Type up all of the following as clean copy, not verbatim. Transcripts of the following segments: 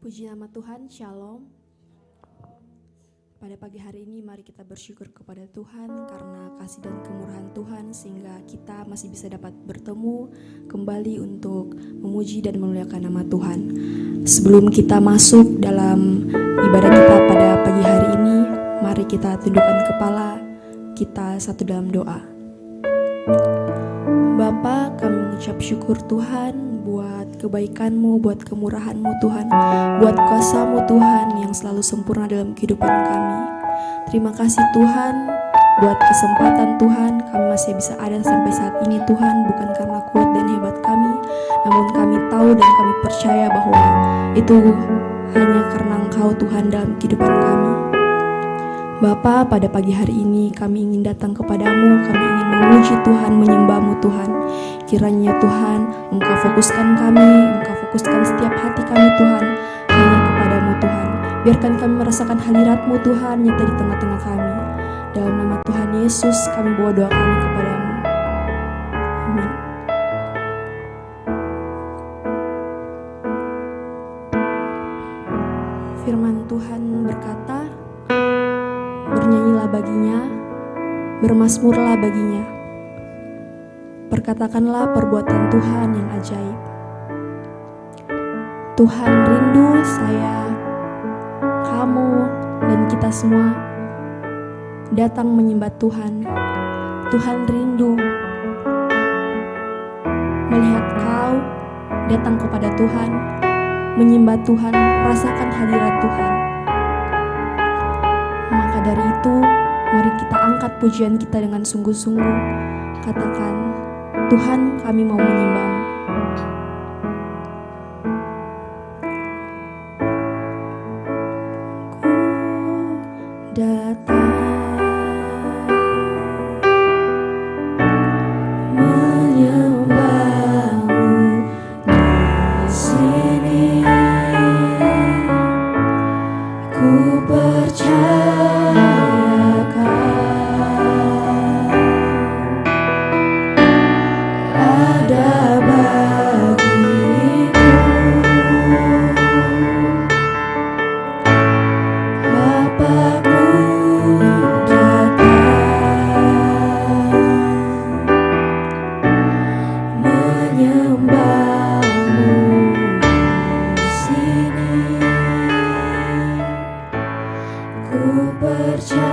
Puji nama Tuhan, Shalom. Pada pagi hari ini mari kita bersyukur kepada Tuhan karena kasih dan kemurahan Tuhan sehingga kita masih bisa dapat bertemu kembali untuk memuji dan memuliakan nama Tuhan. Sebelum kita masuk dalam ibadah kita pada pagi hari ini, mari kita tundukkan kepala kita satu dalam doa. Bapa, kami mengucap syukur Tuhan buat kebaikan-Mu, buat kemurahan-Mu Tuhan, buat kuasa-Mu Tuhan yang selalu sempurna dalam kehidupan kami. Terima kasih Tuhan buat kesempatan Tuhan kami masih bisa ada sampai saat ini Tuhan, bukan karena kuat dan hebat kami, namun kami tahu dan kami percaya bahwa itu hanya karena Engkau Tuhan dalam kehidupan kami. Bapa, pada pagi hari ini kami ingin datang kepadamu, kami ingin memuji Tuhan, menyembah-Mu Tuhan. Kiranya Tuhan, Engkau fokuskan kami, Engkau fokuskan setiap hati kami Tuhan, hanya kepadamu Tuhan. Biarkan kami merasakan hadirat-Mu Tuhan nyata di tengah-tengah kami. Dalam nama Tuhan Yesus kami bawa doa kami kepadamu. Amin. Firman Tuhan berkata, bernyanyilah baginya, bermazmurlah baginya. Perkatakanlah perbuatan Tuhan yang ajaib. Tuhan rindu saya, kamu, dan kita semua datang menyembah Tuhan. Tuhan rindu melihat kau datang kepada Tuhan, menyembah Tuhan, rasakan hadirat Tuhan. Maka dari itu, mari kita angkat pujian kita dengan sungguh-sungguh. Katakan, Tuhan, kami mau menyembah-Mu. Ku datang menyembah-Mu di sini. Ku percaya ada bagiku, Bapa-Ku datang menyembah-Mu di sini. Ku percayakan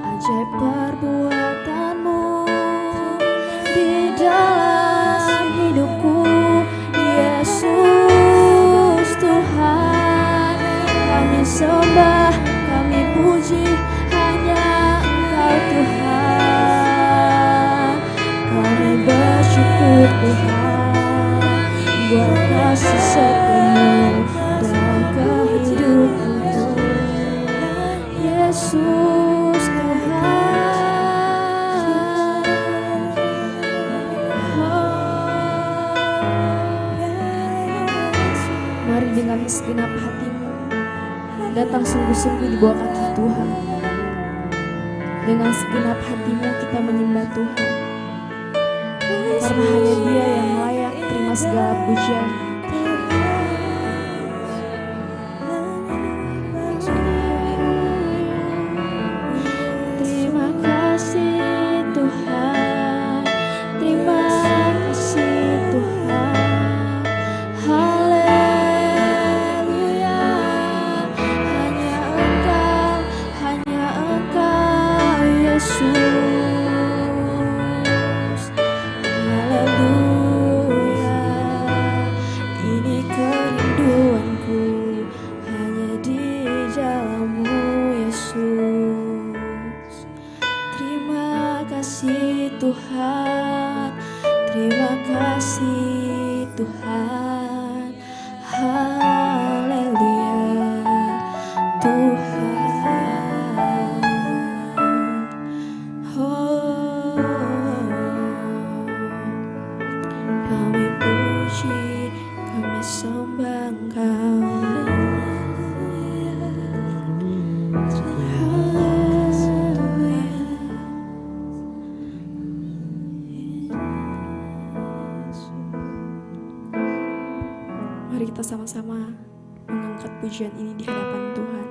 Ajaib perbuatan sembah, kami puji hanya Engkau Tuhan. Kami bersyukur Tuhan buat kasih setiamu dalam kehidupanku. Yesus Tuhan. Mari dengan segenap hatimu datang sungguh-sungguh di bawah kaki Tuhan. Dengan segenap hatimu kita menyembah Tuhan, karena hanya Dia yang layak terima segala pujian. Terima kasih Tuhan, terima kasih Tuhan. Haleluya, hanya Engkau Yesus. Haleluya, ini kerinduanku hanya di jalanmu Yesus. Terima kasih Tuhan, terima kasih Tuhan. Haleluya Tuhan. Oh, kami puji, kami sembah Engkau. Mari kita sama-sama mengangkat pujian ini di hadapan Tuhan.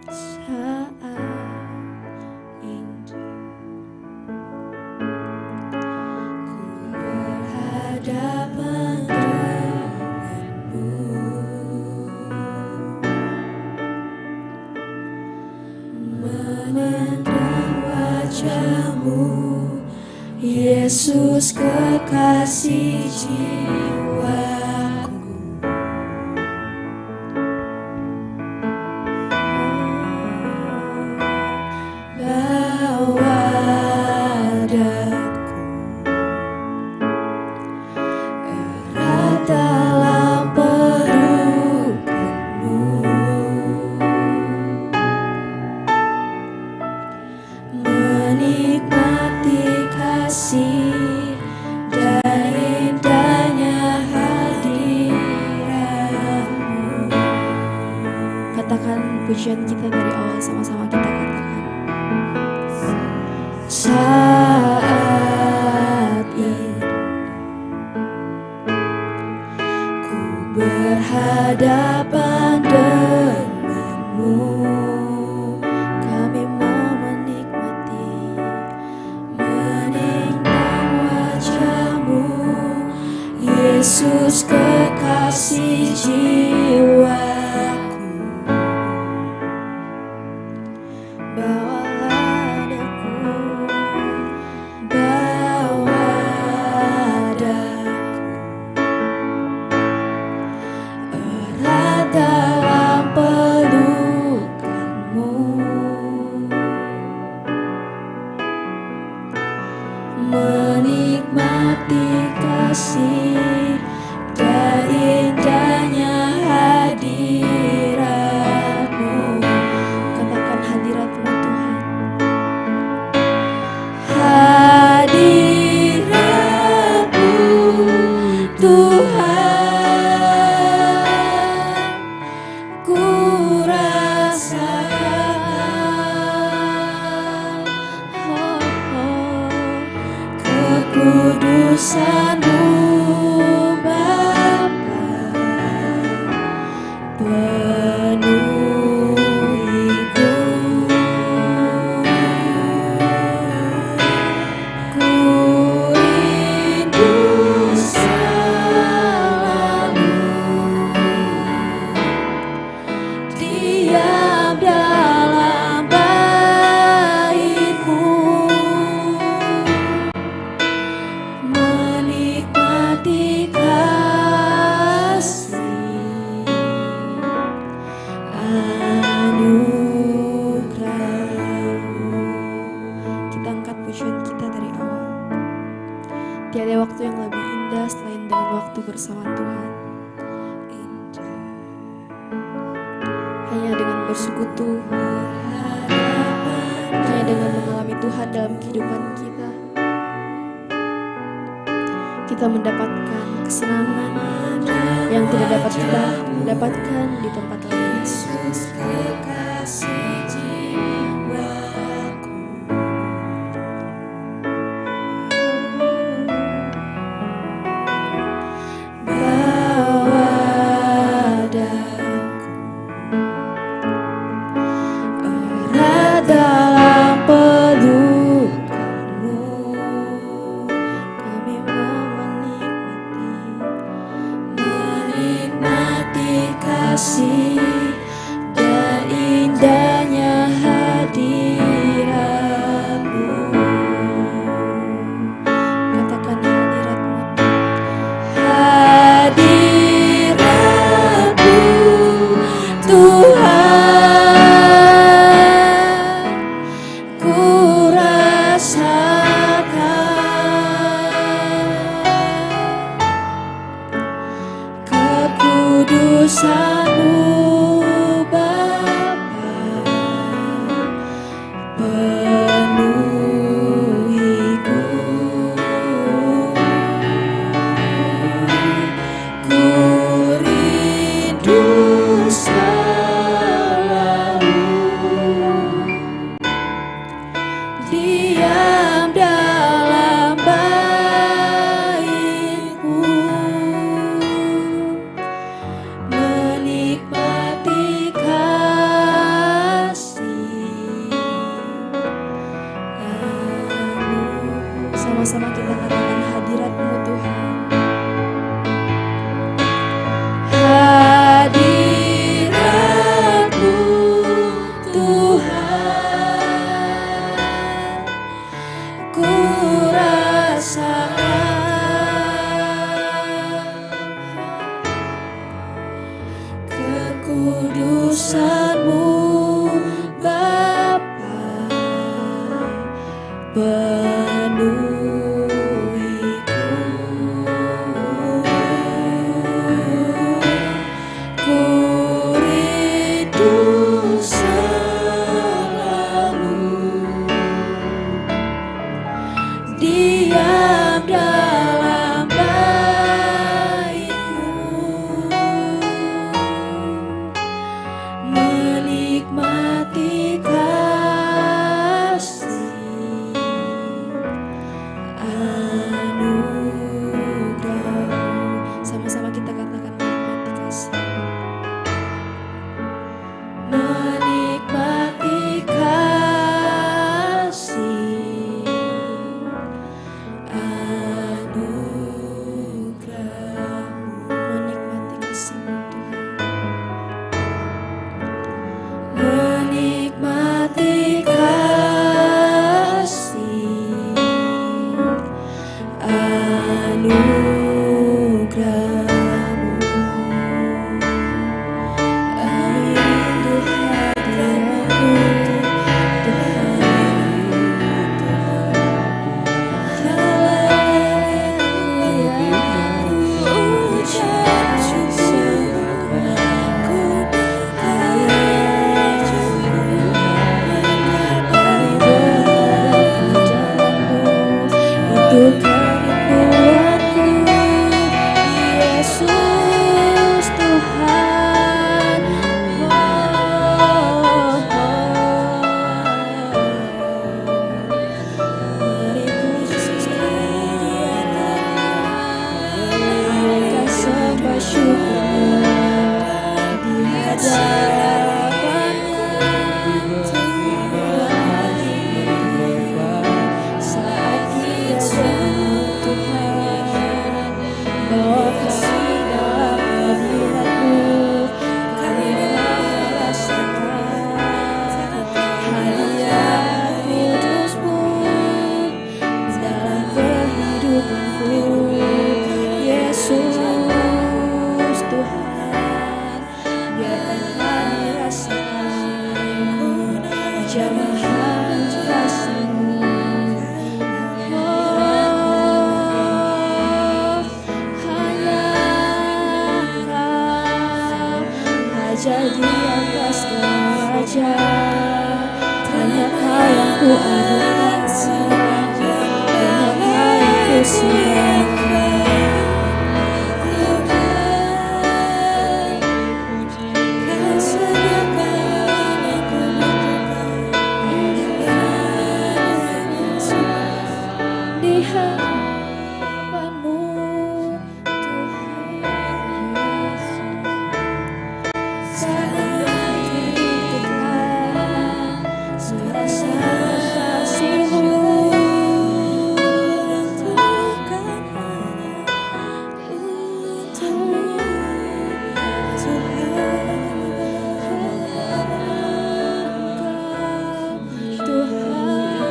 Saat ini ku berhadapan denganmu, menandang wajahmu, Yesus kekasih jiwaku. Bawa daku erat dalam pelukanmu, menikmati kasih dan indahnya hadiratmu. Katakan pujian kita dari awal, sama-sama kita katakan. Saat ini ku berhadapan denganmu, kami mau menikmati wajahmu, Yesus kekasih jiwaku. Bawalah daku, bawa daku erat dalam pelukanmu, menikmati kasih dan indahnya hadiratmu. Katakan hadiratmu Tuhan. Hadiratmu Tuhan, ku rasakan kekudusan-Mu Bapa, penuhiku. Ku rindu selalu diam dalam bait-Mu, menikmati bersekutu hanya dengan mengalami Tuhan dalam kehidupan kita. Kita mendapatkan kesenangan yang tidak dapat kita dapatkan di tempat lain. Yesus kekasih jiwaku, bawa daku erat dalam pelukanmu. Kami menikmati kasih dan indahnya hadirat-Mu. Katakan hadirat-Mu, hadirat-Mu Tuhan, ku rasakan kekudusan-Mu Bapa, penuhiku. Ku rindu selalu diam dalam bait-Mu, menikmati kasih anugerah. sama-sama kita katakan hadirat-Mu Tuhan. Hadirat-Mu Tuhan, ku rasakan kekudusan-Mu Bapa, penuhiku. Ku rindu selalu diam dalam bait-Mu, menikmati kasih anugerah. Sama-sama kita katakan menikmati kasih. Menikmati kasih anugerah-Mu, Menikmati kasih-Mu Tuhan. menikmati kasih anugerah-Mu. Kami rindu hadirat-Mu Tuhan. Haleluya, ku ucap syukur-Ku untuk kerinduanku, Yesus Tuhan. Mari puji sembah syukur di hadapan-Mu saat kita Tuhan, bawa kasih dalam hadirat-Mu. Kami merasakan hadirat kudus-Mu dalam kehidupanku, Yesus Tuhan. Biarkan kami rasakan jamahan kasih-Mu. Hanya Kau aja di atas segala. saja, banyak hal yang ku adukan, banyak hal yang ku serahkan. Kau sediakan aku di hadapanmu, Tuhan Yesus. Sangat hiduplah serasa kasih-Mu, kurentukan hanya untuk-Mu, Tuhan. Tuhan,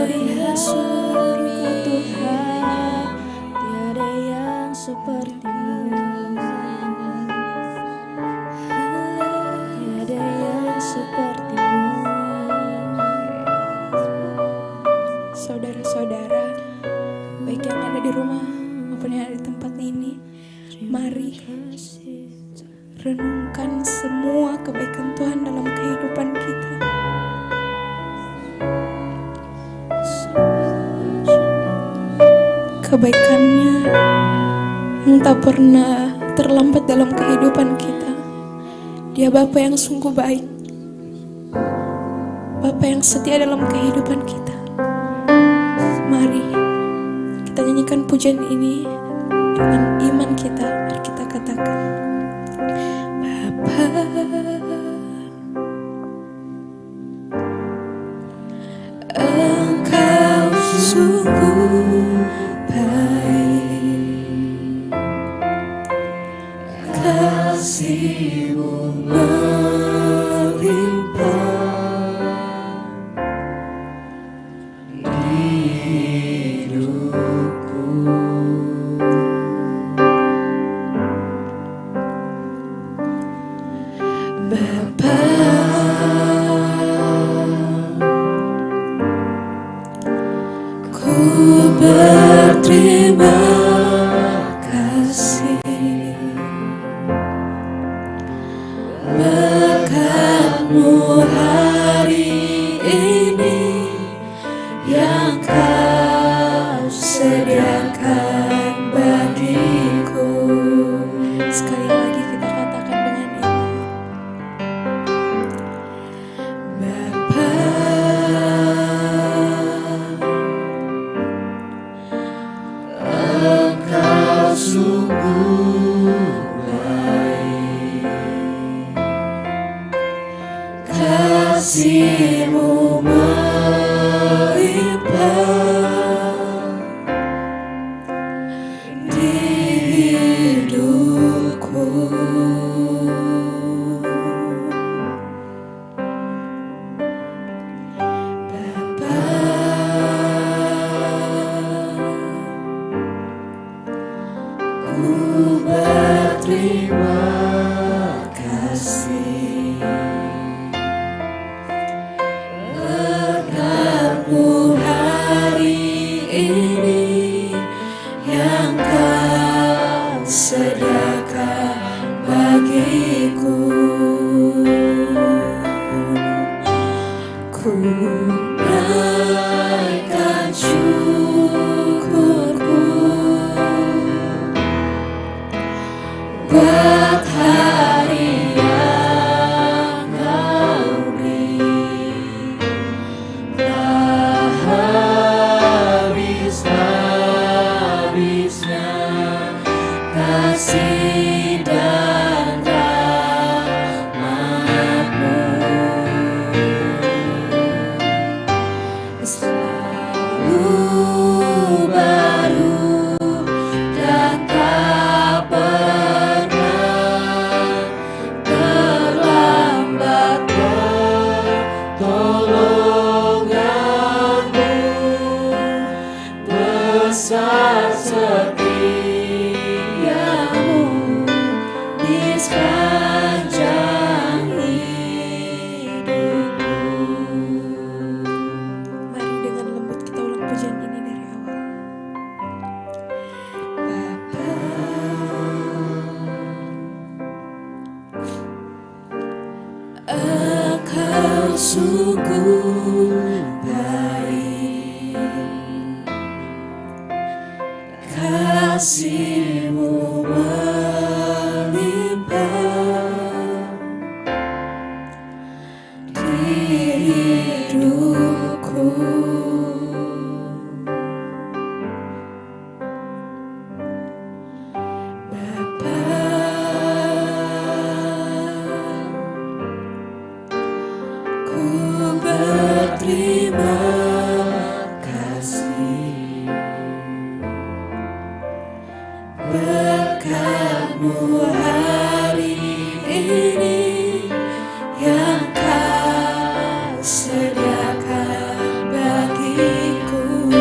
lihat sungguhku Tuhan, tiada yang seperti-Mu. Tiada yang seperti-Mu. Saudara-saudara, baik yang ada di rumah maupun yang ada di tempat ini, mari renungkan semua kebaikan Tuhan dalam kehidupan kita. Kebaikannya yang tak pernah terlambat dalam kehidupan kita. Dia Bapa yang sungguh baik, Bapa yang setia dalam kehidupan kita. Mari kita nyanyikan pujian ini dengan iman kita. Mari kita katakan, Bapa, Engkau sungguh baik, kasih-Mu melimpah di hidupku. Bapa, ku berterima kasih berkat-Mu hari ini yang Kau sediakan bagiku. Sekali lagi kita katakan dengan iman, Bapa, Engkau sungguh baik, kasih-Mu melimpah di hidupku. Bapa, ku berterima kasih berkat-Mu hari ini yang Kau sediakan bagiku. Ku naikkan syukurku buat hari yang Kau beri. Tak habis-habisnya kasih dan rahmat-Mu. Engkau sungguh baik, kasih-Mu melimpah di hidupku. Bapa, ku berterima kasih berkat-Mu hari ini yang Kau sediakan bagiku.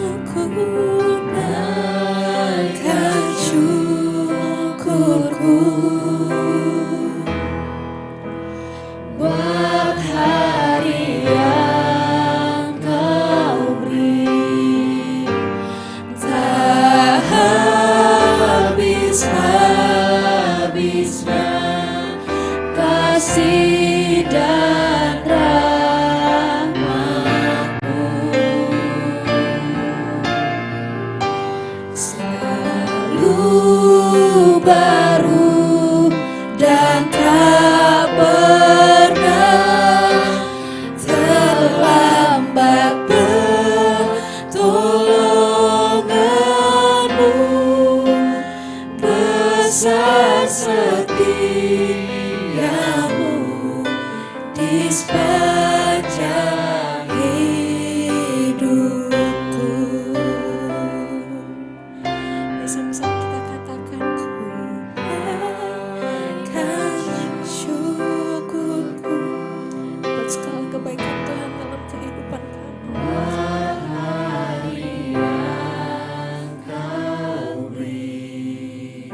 Aku naikkan syukurku buat hari yang Kau beri, tak habis-habisnya kasih dan rahmat-Mu. Selalu baru dan tak pernah terlambat pertolongan-Mu, besar setia-Mu di sepanjang hidupku. Bersama-sama kita katakan, ku naikkan syukurku buat segala kebaikan Tuhan dalam kehidupan kami. Hari yang Kau beri,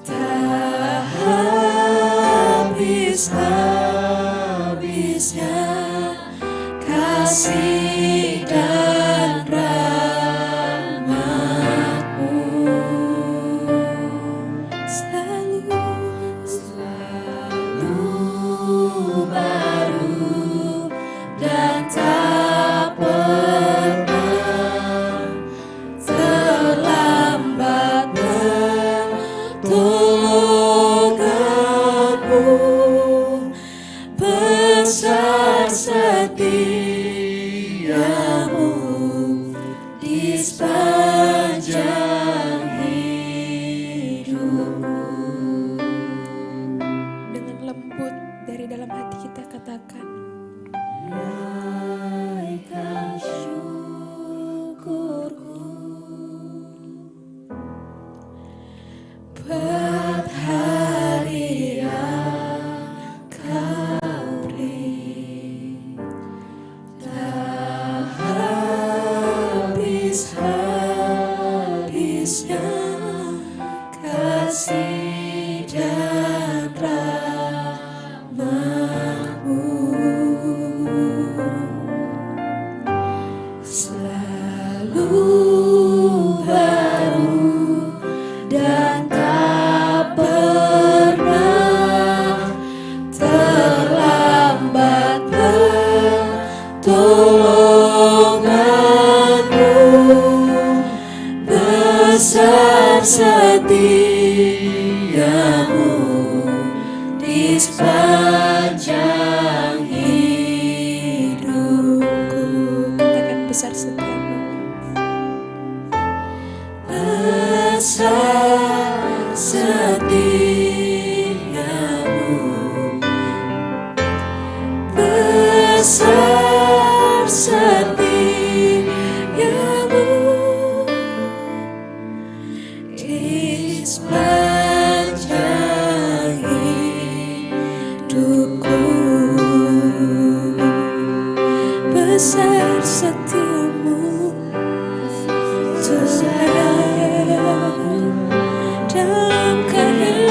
tak habis-habisnya kasih dan rahmat-Mu. Selalu baru dan tak pernah terlambat pertolongan-Mu, besar setia-Mu di sepanjang hidupku. Dengan lembut dari dalam hati kita katakan, Naikkan syukurku buat hari yang Kau beri, tak habis-habisnya kasih dan rahmat-Mu. Selalu baru dan tak pernah terlambat pertolongan-Mu, besar setia-Mu di sepanjang hidupku. katakan besar setiamu. Besar setia-Mu, besar setia-Mu di sepanjang hidupku. Besar setia-Mu Tuhan dalam kehidupan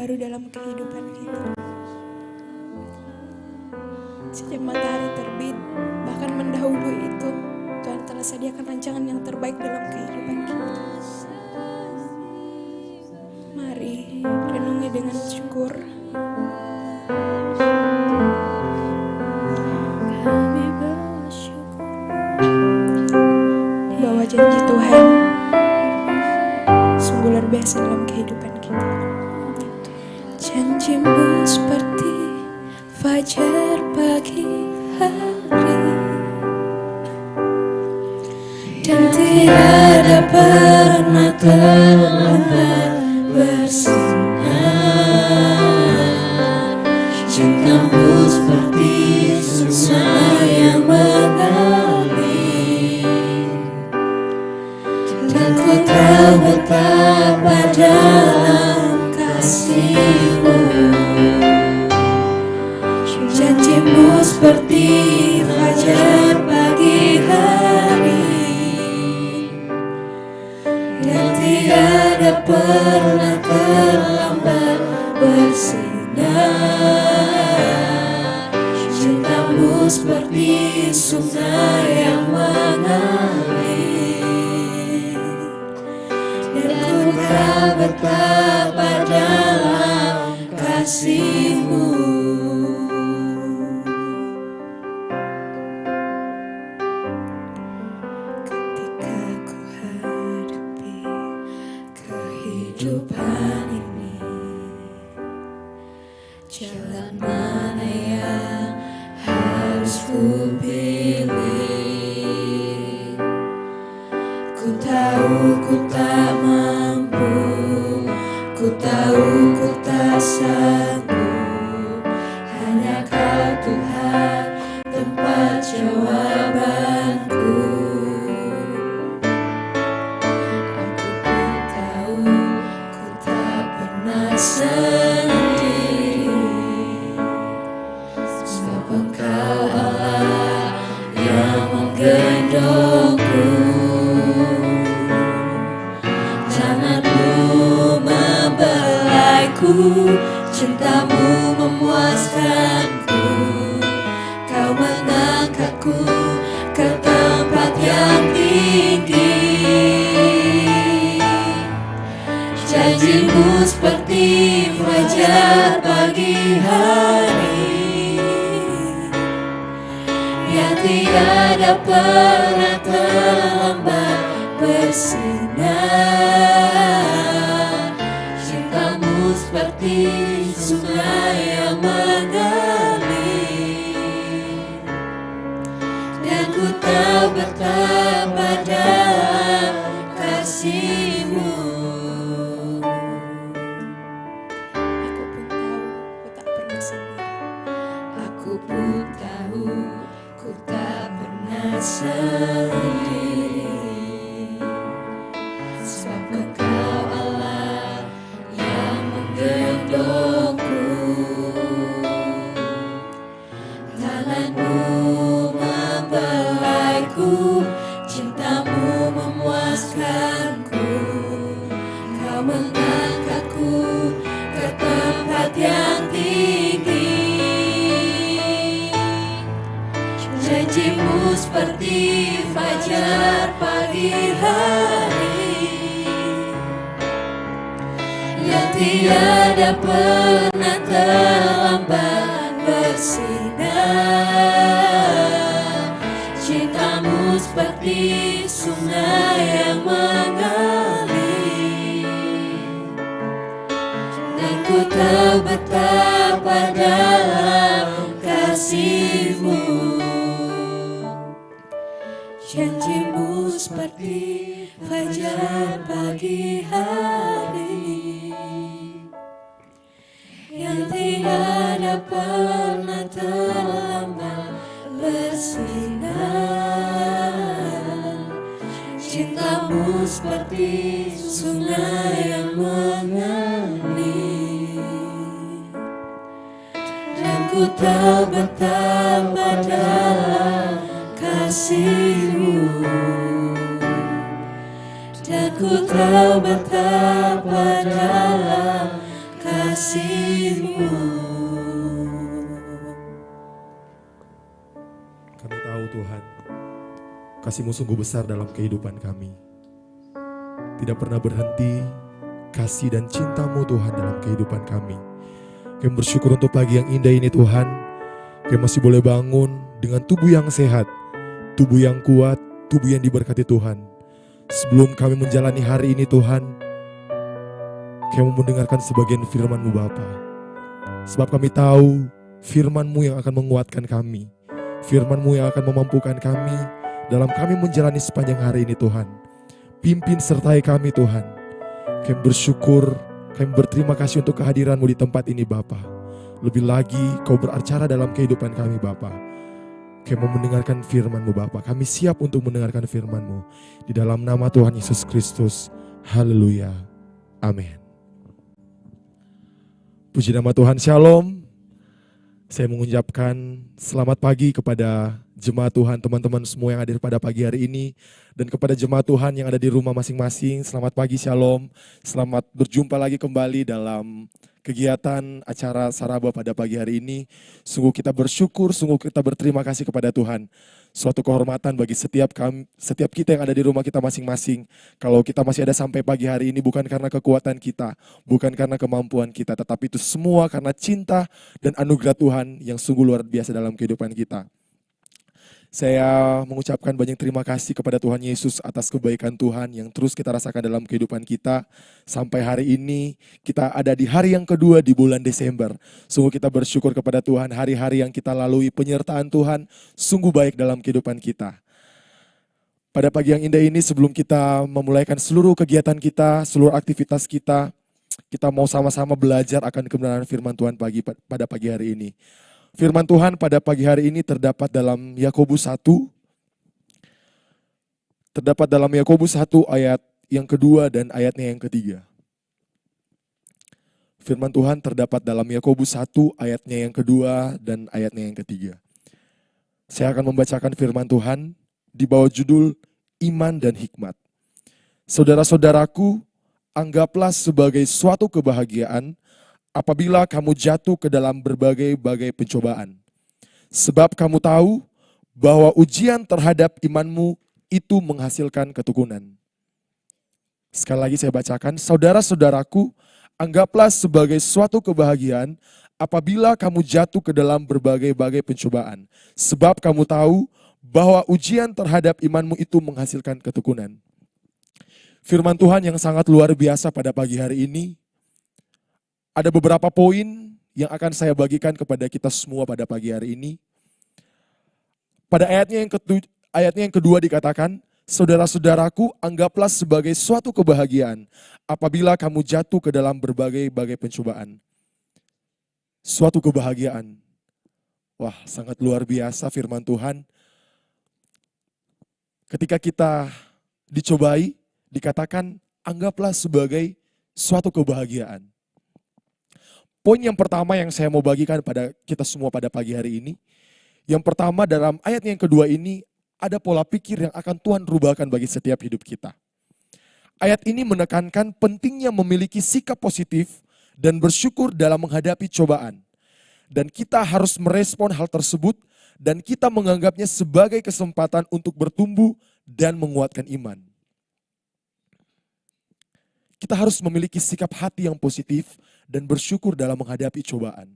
baru dalam kehidupan kita. Sejak matahari terbit, bahkan mendahului itu, Tuhan telah sediakan rancangan yang terbaik dalam kehidupan kita. Mari renungi dengan syukur. Kami bersyukur Bahwa janji Tuhan sungguh luar biasa dalam kehidupan kita. Janjimu seperti fajar pagi hari, dan tiada pernah terlambat bersinar. Cintamu seperti sungai yang mengalir, dan ku tahu betapa dalam kasih-Mu. Janjimu seperti fajar pagi hari, dan tiada pernah terlambat bersinar. Cintamu seperti sungai yang mengalir, dan ku tahu betapa dalam kasih-Mu. Ketika ku hadapi kehidupan ini, jalan mana yang harus ku pilih? Ku tahu ku tak mampu, ku tahu ku tak sanggup. Hanya Kau Tuhan tempat jawabanku. Aku pun tahu ku tak pernah sendiri, sebab Engkau Allah yang menggendongku. Tangan-Mu membelaiku, cinta-Mu memuaskanku. Kau mengangkatku ke tempat yang tinggi. Janji-Mu seperti fajar pagi hari, yang tiada pernah terlambat bersinar. Cinta-Mu seperti sungai yang mengalir, dan ku tahu betapa dalam kasih-Mu. Aku pun tahu ku tak pernah sendiri. Aku pun tahu ku tak pernah sendiri, sebab Engkau Allah yang menggendongku. Tangan-Mu membelaiku, cinta-Mu memuaskanku. Kau mengangkatku ke tempat yang tinggi. Janji-Mu seperti fajar pagi hari, yang tiada pernah terlambat bersinar. Cinta-Mu seperti sungai yang mengalir, dan ku tahu betapa dalam kasih-Mu. Janji-Mu seperti fajar pagi hari, yang tiada pernah terlambat bersinar. Cinta-Mu seperti sungai yang mengalir, dan ku tahu betapa dalam kasih-Mu, dan ku tahu betapa dalam kasih-Mu. kasih-Mu. Kami tahu Tuhan, kasih-Mu sungguh besar dalam kehidupan kami. Tidak pernah berhenti kasih dan cinta-Mu Tuhan dalam kehidupan kami. Kami bersyukur untuk pagi yang indah ini Tuhan. Kami masih boleh bangun dengan tubuh yang sehat, tubuh yang kuat, tubuh yang diberkati Tuhan. Sebelum kami menjalani hari ini Tuhan, kami mendengarkan sebagian firman-Mu Bapa. Sebab kami tahu firman-Mu yang akan menguatkan kami. Firman-Mu yang akan memampukan kami dalam kami menjalani sepanjang hari ini Tuhan. Pimpin sertai kami Tuhan. Kami bersyukur, kami berterima kasih untuk kehadiran-Mu di tempat ini Bapa. Lebih lagi Kau beracara dalam kehidupan kami Bapa. Kami mau mendengarkan firman-Mu Bapa. Kami siap untuk mendengarkan firman-Mu. Di dalam nama Tuhan Yesus Kristus. Haleluya. Amin. Puji nama Tuhan, Shalom. Saya mengucapkan selamat pagi kepada jemaat Tuhan, teman-teman semua yang hadir pada pagi hari ini. Dan kepada jemaat Tuhan yang ada di rumah masing-masing, selamat pagi, Shalom. Selamat berjumpa lagi kembali dalam kegiatan acara Saraba pada pagi hari ini. Sungguh kita bersyukur, sungguh kita berterima kasih kepada Tuhan. Suatu kehormatan bagi setiap kita yang ada di rumah kita masing-masing. Kalau kita masih ada sampai pagi hari ini bukan karena kekuatan kita, bukan karena kemampuan kita, tetapi itu semua karena cinta dan anugerah Tuhan yang sungguh luar biasa dalam kehidupan kita. Saya mengucapkan banyak terima kasih kepada Tuhan Yesus atas kebaikan Tuhan yang terus kita rasakan dalam kehidupan kita. Sampai hari ini kita ada di hari yang kedua di bulan Desember. Sungguh kita bersyukur kepada Tuhan, hari-hari yang kita lalui penyertaan Tuhan sungguh baik dalam kehidupan kita. Pada pagi yang indah ini sebelum kita memulaikan seluruh kegiatan kita, seluruh aktivitas kita mau sama-sama belajar akan kebenaran firman Tuhan pada pagi hari ini. Firman Tuhan pada pagi hari ini terdapat dalam Yakobus 1. Terdapat dalam Yakobus 1 ayat yang kedua dan ayatnya yang ketiga. Firman Tuhan terdapat dalam Yakobus 1 ayatnya yang kedua dan ayatnya yang ketiga. Saya akan membacakan firman Tuhan di bawah judul Iman dan Hikmat. Saudara-saudaraku, anggaplah sebagai suatu kebahagiaan apabila kamu jatuh ke dalam berbagai-bagai pencobaan. Sebab kamu tahu bahwa ujian terhadap imanmu itu menghasilkan ketekunan. Sekali lagi saya bacakan, saudara-saudaraku, anggaplah sebagai suatu kebahagiaan apabila kamu jatuh ke dalam berbagai-bagai pencobaan. Sebab kamu tahu bahwa ujian terhadap imanmu itu menghasilkan ketekunan. Firman Tuhan yang sangat luar biasa pada pagi hari ini. Ada beberapa poin yang akan saya bagikan kepada kita semua pada pagi hari ini. Pada ayatnya yang kedua dikatakan, saudara-saudaraku, anggaplah sebagai suatu kebahagiaan apabila kamu jatuh ke dalam berbagai-bagai pencobaan. Suatu kebahagiaan. Wah, sangat luar biasa firman Tuhan. Ketika kita dicobai, dikatakan anggaplah sebagai suatu kebahagiaan. Poin yang pertama yang saya mau bagikan pada kita semua pada pagi hari ini. Yang pertama dalam ayat yang kedua ini ada pola pikir yang akan Tuhan rubahkan bagi setiap hidup kita. Ayat ini menekankan pentingnya memiliki sikap positif dan bersyukur dalam menghadapi cobaan. Dan kita harus merespon hal tersebut dan kita menganggapnya sebagai kesempatan untuk bertumbuh dan menguatkan iman. Kita harus memiliki sikap hati yang positif dan bersyukur dalam menghadapi cobaan.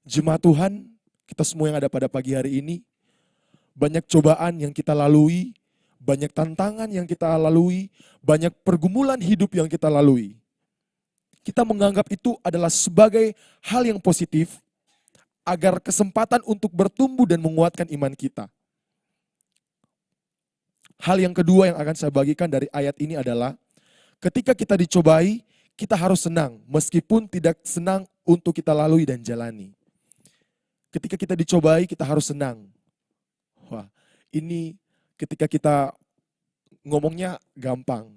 Jemaat Tuhan, kita semua yang ada pada pagi hari ini, banyak cobaan yang kita lalui, banyak tantangan yang kita lalui, banyak pergumulan hidup yang kita lalui. Kita menganggap itu adalah sebagai hal yang positif, agar kesempatan untuk bertumbuh dan menguatkan iman kita. Hal yang kedua yang akan saya bagikan dari ayat ini adalah, ketika kita dicobai, kita harus senang, meskipun tidak senang untuk kita lalui dan jalani. Ketika kita dicobai, kita harus senang. Wah, ini ketika kita ngomongnya gampang.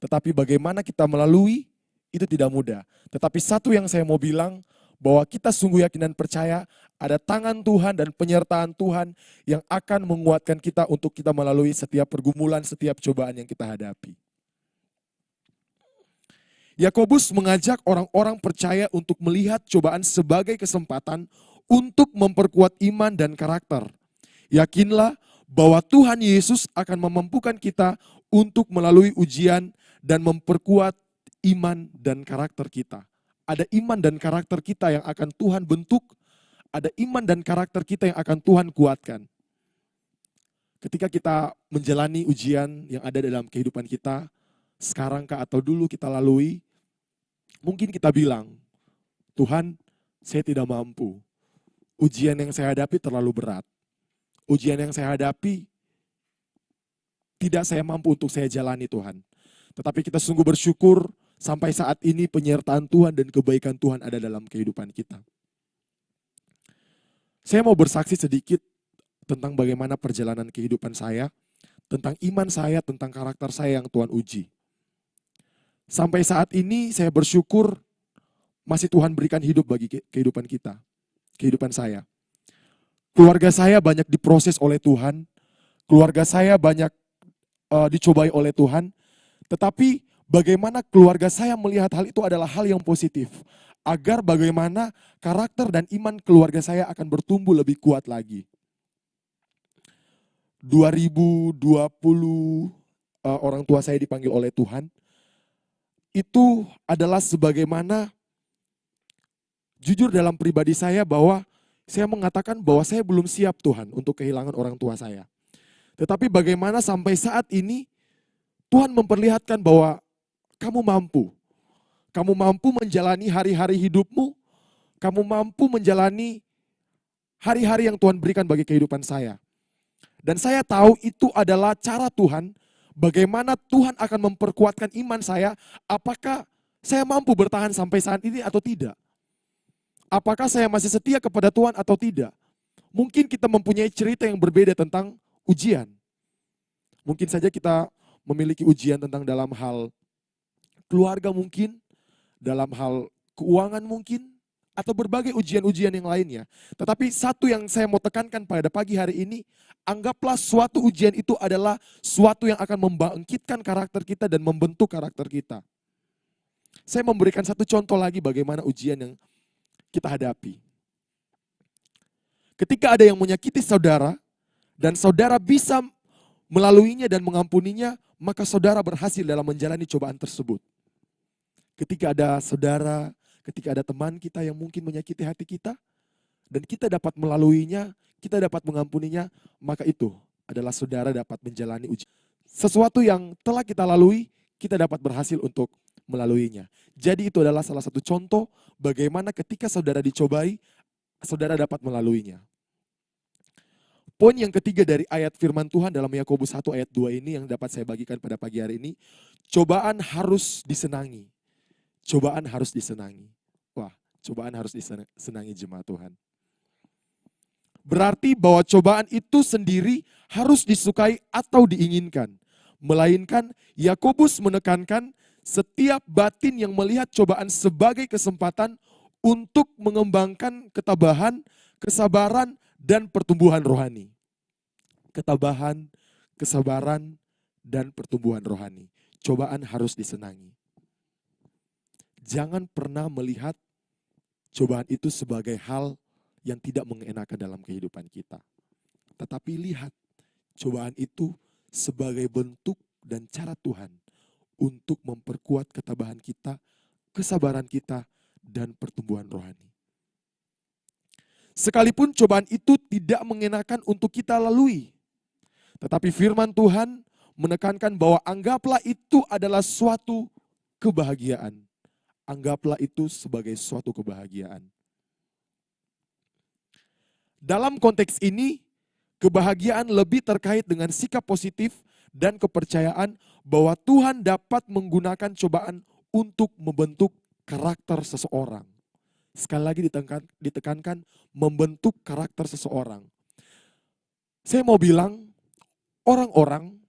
Tetapi bagaimana kita melalui, itu tidak mudah. Tetapi satu yang saya mau bilang, bahwa kita sungguh yakin dan percaya ada tangan Tuhan dan penyertaan Tuhan yang akan menguatkan kita untuk kita melalui setiap pergumulan, setiap cobaan yang kita hadapi. Yakobus mengajak orang-orang percaya untuk melihat cobaan sebagai kesempatan untuk memperkuat iman dan karakter. Yakinlah bahwa Tuhan Yesus akan memampukan kita untuk melalui ujian dan memperkuat iman dan karakter kita. Ada iman dan karakter kita yang akan Tuhan bentuk, ada iman dan karakter kita yang akan Tuhan kuatkan. Ketika kita menjalani ujian yang ada dalam kehidupan kita, sekarang kah atau dulu kita lalui, mungkin kita bilang, Tuhan, saya tidak mampu. Ujian yang saya hadapi terlalu berat. Ujian yang saya hadapi tidak saya mampu untuk saya jalani, Tuhan. Tetapi kita sungguh bersyukur sampai saat ini penyertaan Tuhan dan kebaikan Tuhan ada dalam kehidupan kita. Saya mau bersaksi sedikit tentang bagaimana perjalanan kehidupan saya, tentang iman saya, tentang karakter saya yang Tuhan uji. Sampai saat ini saya bersyukur masih Tuhan berikan hidup bagi kehidupan kita, kehidupan saya. Keluarga saya banyak diproses oleh Tuhan, keluarga saya banyak dicobai oleh Tuhan, tetapi bagaimana keluarga saya melihat hal itu adalah hal yang positif, agar bagaimana karakter dan iman keluarga saya akan bertumbuh lebih kuat lagi. 2020 orang tua saya dipanggil oleh Tuhan, itu adalah sebagaimana jujur dalam pribadi saya bahwa saya mengatakan bahwa saya belum siap Tuhan untuk kehilangan orang tua saya. Tetapi bagaimana sampai saat ini Tuhan memperlihatkan bahwa kamu mampu. Kamu mampu menjalani hari-hari hidupmu, kamu mampu menjalani hari-hari yang Tuhan berikan bagi kehidupan saya. Dan saya tahu itu adalah cara Tuhan, bagaimana Tuhan akan memperkuatkan iman saya, apakah saya mampu bertahan sampai saat ini atau tidak. Apakah saya masih setia kepada Tuhan atau tidak. Mungkin kita mempunyai cerita yang berbeda tentang ujian. Mungkin saja kita memiliki ujian tentang dalam hal keluarga mungkin, dalam hal keuangan mungkin, atau berbagai ujian-ujian yang lainnya. Tetapi satu yang saya mau tekankan pada pagi hari ini, anggaplah suatu ujian itu adalah suatu yang akan membangkitkan karakter kita dan membentuk karakter kita. Saya memberikan satu contoh lagi bagaimana ujian yang kita hadapi. Ketika ada yang menyakiti saudara, dan saudara bisa melaluinya dan mengampuninya, maka saudara berhasil dalam menjalani cobaan tersebut. Ketika ada saudara, ketika ada teman kita yang mungkin menyakiti hati kita, dan kita dapat melaluinya, kita dapat mengampuninya, maka itu adalah saudara dapat menjalani ujian. Sesuatu yang telah kita lalui, kita dapat berhasil untuk melaluinya. Jadi itu adalah salah satu contoh bagaimana ketika saudara dicobai, saudara dapat melaluinya. Poin yang ketiga dari ayat firman Tuhan dalam Yakobus 1 ayat 2 ini yang dapat saya bagikan pada pagi hari ini, cobaan harus disenangi. Cobaan harus disenangi. Wah, cobaan harus disenangi jemaat Tuhan. Berarti bahwa cobaan itu sendiri harus disukai atau diinginkan. Melainkan Yakobus menekankan setiap batin yang melihat cobaan sebagai kesempatan untuk mengembangkan ketabahan, kesabaran, dan pertumbuhan rohani. Ketabahan, kesabaran, dan pertumbuhan rohani. Cobaan harus disenangi. Jangan pernah melihat cobaan itu sebagai hal yang tidak mengenakan dalam kehidupan kita. Tetapi lihat cobaan itu sebagai bentuk dan cara Tuhan untuk memperkuat ketabahan kita, kesabaran kita, dan pertumbuhan rohani. Sekalipun cobaan itu tidak mengenakan untuk kita lalui. Tetapi firman Tuhan menekankan bahwa anggaplah itu adalah suatu kebahagiaan. Anggaplah itu sebagai suatu kebahagiaan. Dalam konteks ini, kebahagiaan lebih terkait dengan sikap positif dan kepercayaan bahwa Tuhan dapat menggunakan cobaan untuk membentuk karakter seseorang. Sekali lagi ditekankan membentuk karakter seseorang. Saya mau bilang, orang-orang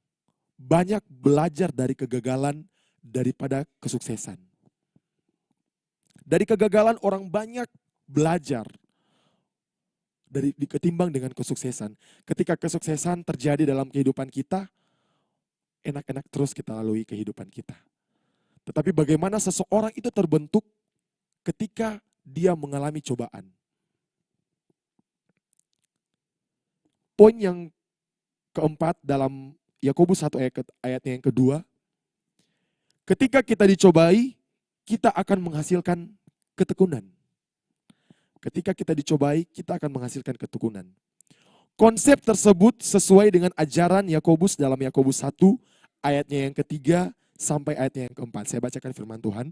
banyak belajar dari kegagalan daripada kesuksesan. Dari kegagalan orang banyak belajar ketimbang dengan kesuksesan. Ketika kesuksesan terjadi dalam kehidupan kita, enak-enak terus kita lalui kehidupan kita. Tetapi bagaimana seseorang itu terbentuk ketika dia mengalami cobaan. Poin yang keempat dalam Yakobus 1 ayatnya yang kedua, ketika kita dicobai, kita akan menghasilkan ketekunan. Ketika kita dicobai, kita akan menghasilkan ketekunan. Konsep tersebut sesuai dengan ajaran Yakobus dalam Yakobus 1 ayatnya yang ketiga sampai ayatnya yang keempat. Saya bacakan firman Tuhan.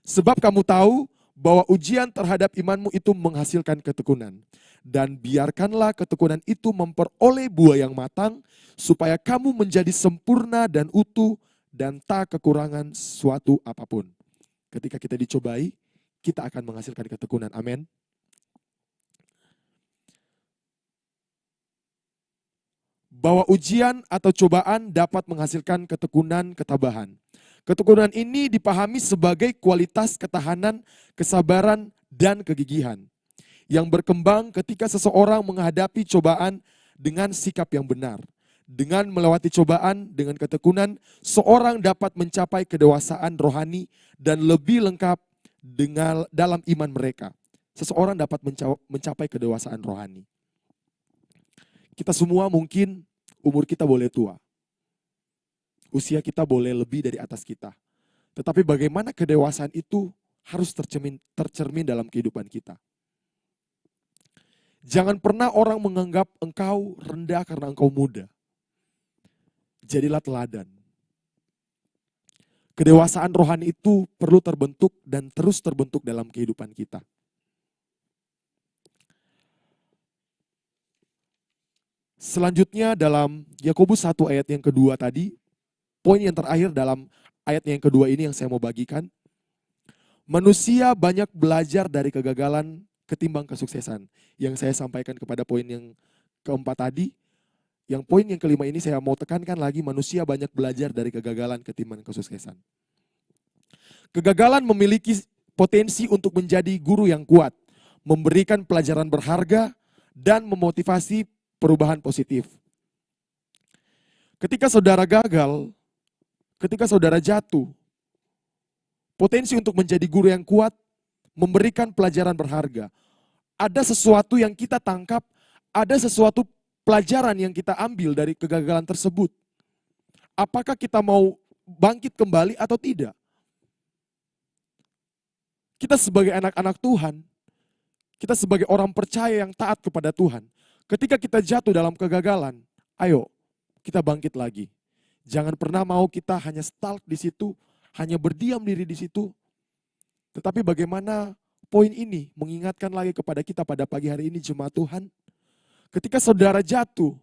Sebab kamu tahu bahwa ujian terhadap imanmu itu menghasilkan ketekunan. Dan biarkanlah ketekunan itu memperoleh buah yang matang, supaya kamu menjadi sempurna dan utuh dan tak kekurangan suatu apapun. Ketika kita dicobai, kita akan menghasilkan ketekunan. Amin. Bahwa ujian atau cobaan dapat menghasilkan ketekunan, ketabahan. Ketekunan ini dipahami sebagai kualitas ketahanan, kesabaran, dan kegigihan yang berkembang ketika seseorang menghadapi cobaan dengan sikap yang benar. Dengan melewati cobaan dengan ketekunan, seorang dapat mencapai kedewasaan rohani dan lebih lengkap dengan dalam iman mereka. Seseorang dapat mencapai kedewasaan rohani. Kita semua mungkin umur kita boleh tua. Usia kita boleh lebih dari atas kita. Tetapi bagaimana kedewasaan itu harus tercermin dalam kehidupan kita. Jangan pernah orang menganggap engkau rendah karena engkau muda. Jadilah teladan. Kedewasaan rohani itu perlu terbentuk dan terus terbentuk dalam kehidupan kita. Selanjutnya dalam Yakobus 1 ayat yang kedua tadi, poin yang terakhir dalam ayat yang kedua ini yang saya mau bagikan. Manusia banyak belajar dari kegagalan ketimbang kesuksesan. Yang saya sampaikan kepada poin yang keempat tadi. Yang poin yang kelima ini saya mau tekankan lagi, manusia banyak belajar dari kegagalan ketimbang kesuksesan. Kegagalan memiliki potensi untuk menjadi guru yang kuat, memberikan pelajaran berharga, dan memotivasi perubahan positif. Ketika saudara gagal, ketika saudara jatuh, potensi untuk menjadi guru yang kuat, memberikan pelajaran berharga. Ada sesuatu yang kita tangkap, ada sesuatu pelajaran yang kita ambil dari kegagalan tersebut. Apakah kita mau bangkit kembali atau tidak? Kita sebagai anak-anak Tuhan, kita sebagai orang percaya yang taat kepada Tuhan, ketika kita jatuh dalam kegagalan, ayo kita bangkit lagi. Jangan pernah mau kita hanya stalk di situ, hanya berdiam diri di situ. Tetapi bagaimana poin ini mengingatkan lagi kepada kita pada pagi hari ini jemaat Tuhan. Ketika saudara jatuh,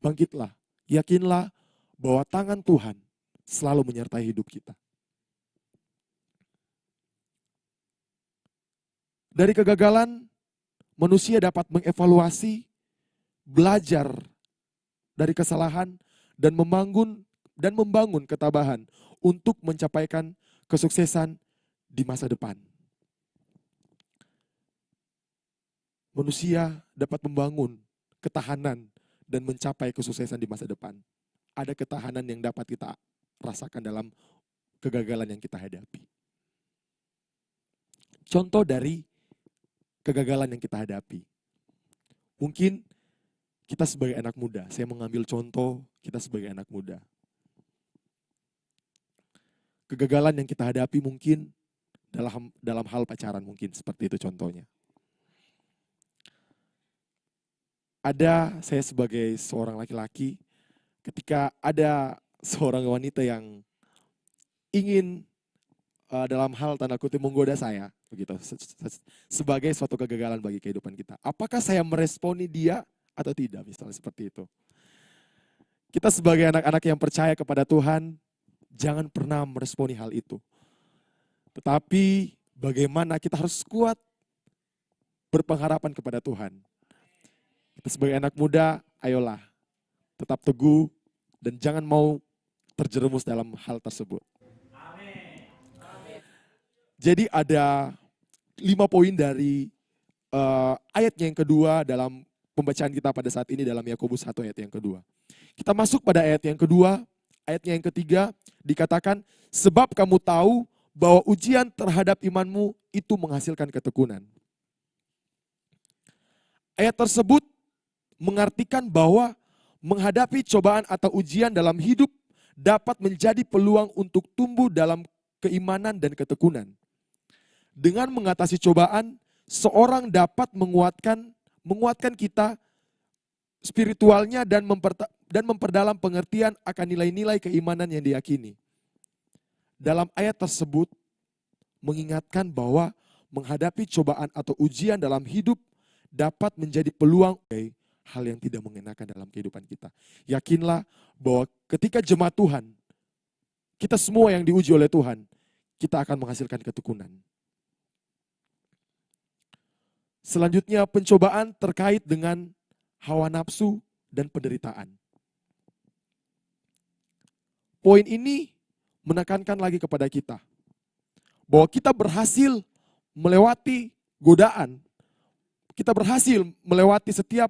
bangkitlah. Yakinlah bahwa tangan Tuhan selalu menyertai hidup kita. Dari kegagalan, manusia dapat mengevaluasi, belajar dari kesalahan, dan membangun ketabahan untuk mencapaikan kesuksesan di masa depan. Manusia dapat membangun ketahanan dan mencapai kesuksesan di masa depan. Ada ketahanan yang dapat kita rasakan dalam kegagalan yang kita hadapi. Contoh dari kegagalan yang kita hadapi. Mungkin kita sebagai anak muda, saya mengambil contoh kita sebagai anak muda. Kegagalan yang kita hadapi mungkin dalam hal pacaran mungkin seperti itu contohnya. Ada saya sebagai seorang laki-laki, ketika ada seorang wanita yang ingin dalam hal tanda kutip menggoda saya, begitu, sebagai suatu kegagalan bagi kehidupan kita. Apakah saya meresponi dia atau tidak, misalnya seperti itu. Kita sebagai anak-anak yang percaya kepada Tuhan, jangan pernah meresponi hal itu. Tetapi bagaimana kita harus kuat berpengharapan kepada Tuhan. Kita sebagai anak muda, ayolah tetap teguh dan jangan mau terjerumus dalam hal tersebut. Jadi ada 5 poin dari ayatnya yang kedua dalam pembacaan kita pada saat ini dalam Yakobus 1 ayat yang kedua. Kita masuk pada ayat yang kedua, ayatnya yang ketiga dikatakan, sebab kamu tahu bahwa ujian terhadap imanmu itu menghasilkan ketekunan. Ayat tersebut mengartikan bahwa menghadapi cobaan atau ujian dalam hidup dapat menjadi peluang untuk tumbuh dalam keimanan dan ketekunan. Dengan mengatasi cobaan, seorang dapat menguatkan kita spiritualnya dan memperdalam pengertian akan nilai-nilai keimanan yang diyakini. Dalam ayat tersebut mengingatkan bahwa menghadapi cobaan atau ujian dalam hidup dapat menjadi peluang hal yang tidak mengenakan dalam kehidupan kita. Yakinlah bahwa ketika jemaat Tuhan, kita semua yang diuji oleh Tuhan, kita akan menghasilkan ketekunan. Selanjutnya pencobaan terkait dengan hawa nafsu dan penderitaan. Poin ini menekankan lagi kepada kita bahwa kita berhasil melewati godaan, kita berhasil melewati setiap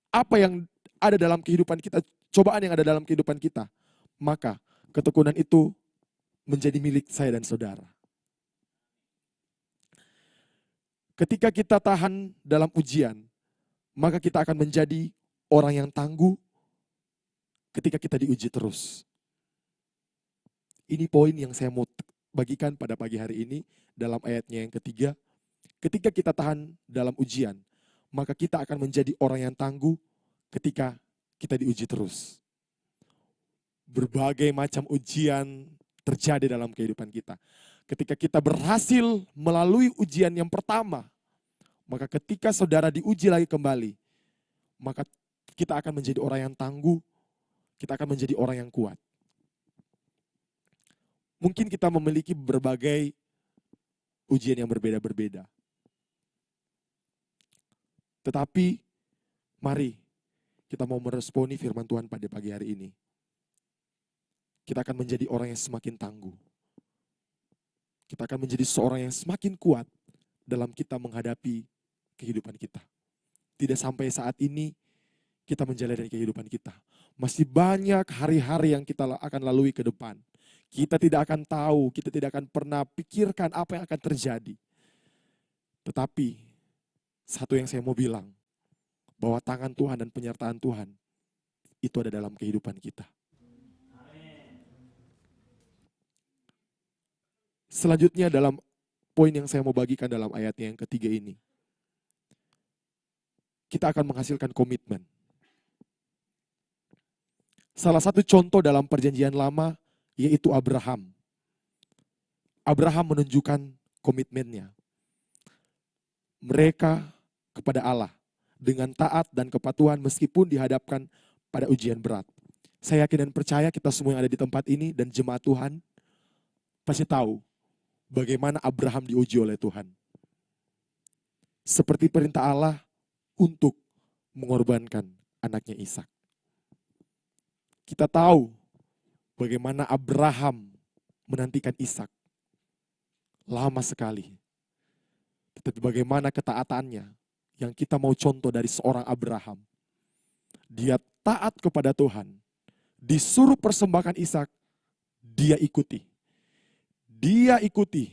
apa yang ada dalam kehidupan kita, cobaan yang ada dalam kehidupan kita, maka ketekunan itu menjadi milik saya dan saudara. Ketika kita tahan dalam ujian, maka kita akan menjadi orang yang tangguh ketika kita diuji terus. Ini poin yang saya mau bagikan pada pagi hari ini dalam ayatnya yang ketiga. Ketika kita tahan dalam ujian, maka kita akan menjadi orang yang tangguh ketika kita diuji terus. Berbagai macam ujian terjadi dalam kehidupan kita. Ketika kita berhasil melalui ujian yang pertama, maka ketika saudara diuji lagi kembali, maka kita akan menjadi orang yang tangguh, kita akan menjadi orang yang kuat. Mungkin kita memiliki berbagai ujian yang berbeda-berbeda. Tetapi mari kita mau meresponi firman Tuhan pada pagi hari ini. Kita akan menjadi orang yang semakin tangguh. Kita akan menjadi seorang yang semakin kuat dalam kita menghadapi kehidupan kita. Tidak sampai saat ini kita menjalani kehidupan kita. Masih banyak hari-hari yang kita akan lalui ke depan. Kita tidak akan tahu, kita tidak akan pernah pikirkan apa yang akan terjadi. Tetapi satu yang saya mau bilang, bahwa tangan Tuhan dan penyertaan Tuhan itu ada dalam kehidupan kita. Selanjutnya dalam poin yang saya mau bagikan dalam ayatnya yang ketiga ini. Kita akan menghasilkan komitmen. Salah satu contoh dalam perjanjian lama yaitu Abraham. Abraham menunjukkan komitmennya. Mereka kepada Allah dengan taat dan kepatuhan meskipun dihadapkan pada ujian berat. Saya yakin dan percaya kita semua yang ada di tempat ini dan jemaat Tuhan pasti tahu bagaimana Abraham diuji oleh Tuhan. Seperti perintah Allah untuk mengorbankan anaknya Ishak. Kita tahu bagaimana Abraham menantikan Ishak lama sekali. Tetapi bagaimana ketaatannya yang kita mau contoh dari seorang Abraham. Dia taat kepada Tuhan. Disuruh persembahkan Ishak, dia ikuti. Dia ikuti.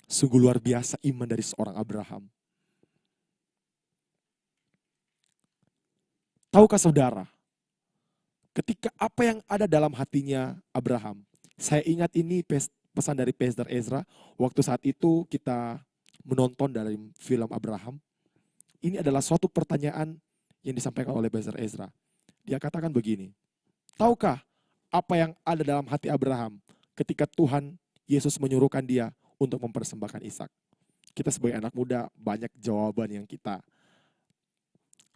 Sungguh luar biasa iman dari seorang Abraham. Tahukah saudara, ketika apa yang ada dalam hatinya Abraham, saya ingat ini pesan dari Pastor Ezra, waktu saat itu kita menonton dari film Abraham, ini adalah suatu pertanyaan yang disampaikan oleh Pastor Ezra. Dia katakan begini, tahukah apa yang ada dalam hati Abraham ketika Tuhan Yesus menyuruhkan dia untuk mempersembahkan Ishak? Kita sebagai anak muda banyak jawaban yang kita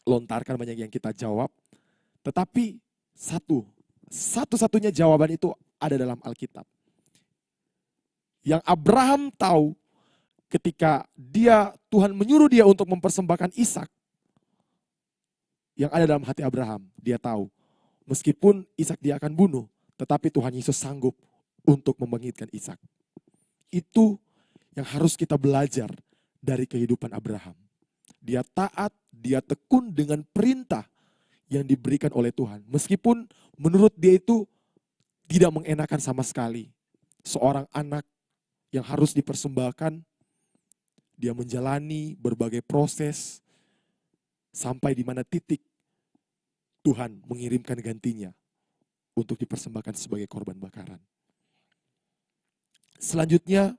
lontarkan, banyak yang kita jawab. Tetapi satu-satunya jawaban itu ada dalam Alkitab. Yang Abraham tahu ketika Tuhan menyuruh dia untuk mempersembahkan Ishak, yang ada dalam hati Abraham, dia tahu meskipun Ishak dia akan bunuh, tetapi Tuhan Yesus sanggup untuk membangkitkan Ishak. Itu yang harus kita belajar dari kehidupan Abraham. Dia taat, dia tekun dengan perintah yang diberikan oleh Tuhan. Meskipun menurut dia itu tidak mengenakan sama sekali. Seorang anak yang harus dipersembahkan, dia menjalani berbagai proses sampai di mana titik Tuhan mengirimkan gantinya untuk dipersembahkan sebagai korban bakaran. Selanjutnya,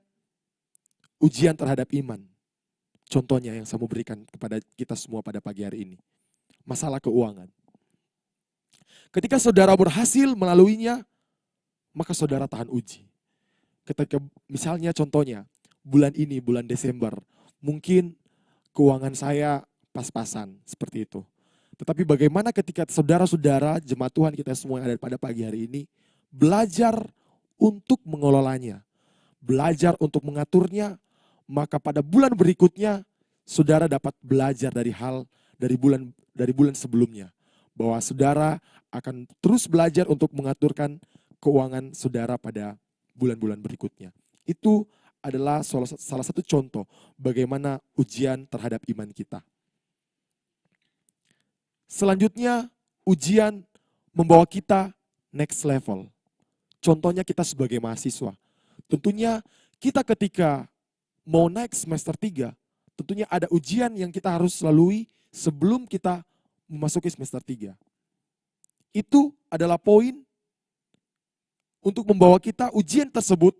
ujian terhadap iman. Contohnya yang saya mau berikan kepada kita semua pada pagi hari ini. Masalah keuangan. Ketika saudara berhasil melaluinya, maka saudara tahan uji. Ketika misalnya contohnya, bulan ini, bulan Desember, mungkin keuangan saya pas-pasan, seperti itu. Tetapi bagaimana ketika saudara-saudara, jemaat Tuhan kita semua yang ada pada pagi hari ini, belajar untuk mengelolanya, belajar untuk mengaturnya, maka pada bulan berikutnya, saudara dapat belajar dari bulan sebelumnya. Bahwa saudara akan terus belajar untuk mengaturkan keuangan saudara pada bulan-bulan berikutnya. Itu adalah salah satu contoh bagaimana ujian terhadap iman kita. Selanjutnya, ujian membawa kita next level. Contohnya kita sebagai mahasiswa. Tentunya kita ketika mau naik semester 3, tentunya ada ujian yang kita harus lalui sebelum kita memasuki semester 3. Itu adalah poin untuk membawa kita ujian tersebut.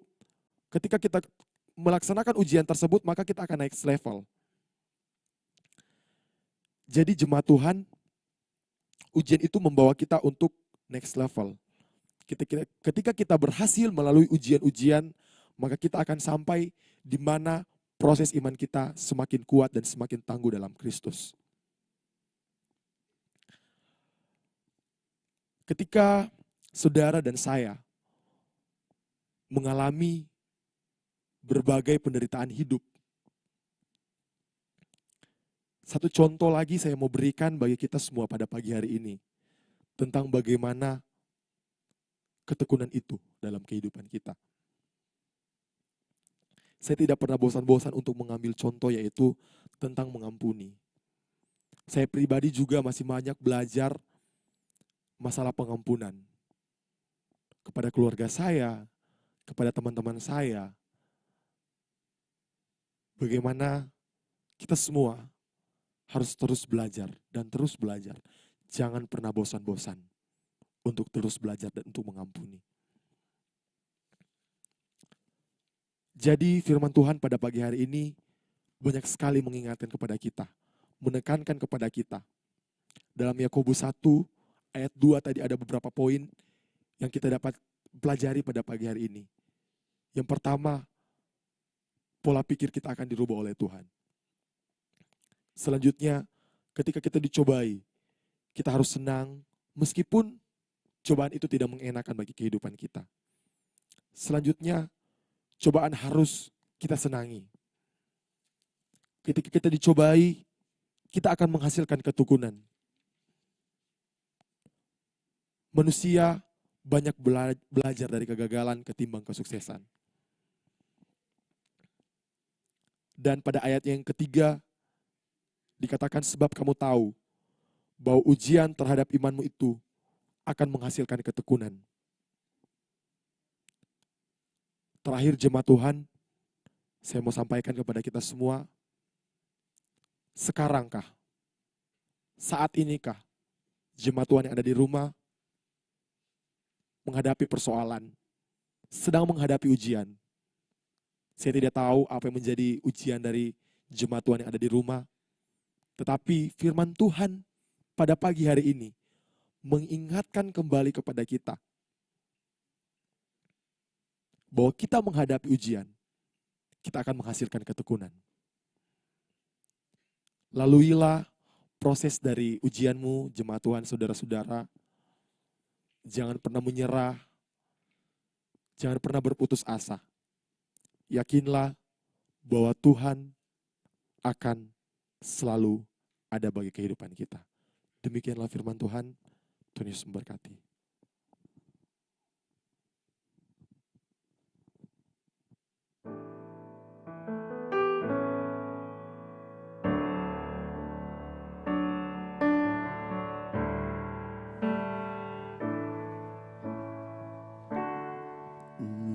Ketika kita melaksanakan ujian tersebut, maka kita akan naik level. Jadi jemaat Tuhan, ujian itu membawa kita untuk next level. Ketika kita berhasil melalui ujian-ujian, maka kita akan sampai di mana proses iman kita semakin kuat dan semakin tangguh dalam Kristus. Ketika saudara dan saya mengalami berbagai penderitaan hidup, satu contoh lagi saya mau berikan bagi kita semua pada pagi hari ini, tentang bagaimana ketekunan itu dalam kehidupan kita. Saya tidak pernah bosan-bosan untuk mengambil contoh, yaitu tentang mengampuni. Saya pribadi juga masih banyak belajar masalah pengampunan. Kepada keluarga saya, kepada teman-teman saya. Bagaimana kita semua harus terus belajar dan terus belajar. Jangan pernah bosan-bosan untuk terus belajar dan untuk mengampuni. Jadi firman Tuhan pada pagi hari ini banyak sekali mengingatkan kepada kita, menekankan kepada kita. Dalam Yakobus 1 ayat 2 tadi ada beberapa poin yang kita dapat pelajari pada pagi hari ini. Yang pertama, pola pikir kita akan dirubah oleh Tuhan. Selanjutnya, ketika kita dicobai, kita harus senang meskipun cobaan itu tidak mengenakan bagi kehidupan kita. Selanjutnya, cobaan harus kita senangi. Ketika kita dicobai, kita akan menghasilkan ketukunan. Manusia banyak belajar dari kegagalan ketimbang kesuksesan. Dan pada ayat yang ketiga, dikatakan sebab kamu tahu bahwa ujian terhadap imanmu itu akan menghasilkan ketekunan. Terakhir jemaat Tuhan, saya mau sampaikan kepada kita semua, sekarangkah, saat inikah, jemaat Tuhan yang ada di rumah, menghadapi persoalan, sedang menghadapi ujian. Saya tidak tahu apa yang menjadi ujian dari jemaat Tuhan yang ada di rumah, tetapi firman Tuhan pada pagi hari ini mengingatkan kembali kepada kita bahwa kita menghadapi ujian, kita akan menghasilkan ketekunan. Laluilah proses dari ujianmu, jemaat Tuhan, saudara-saudara. Jangan pernah menyerah, jangan pernah berputus asa. Yakinlah bahwa Tuhan akan selalu ada bagi kehidupan kita. Demikianlah firman Tuhan. Tuhan Yesus memberkati.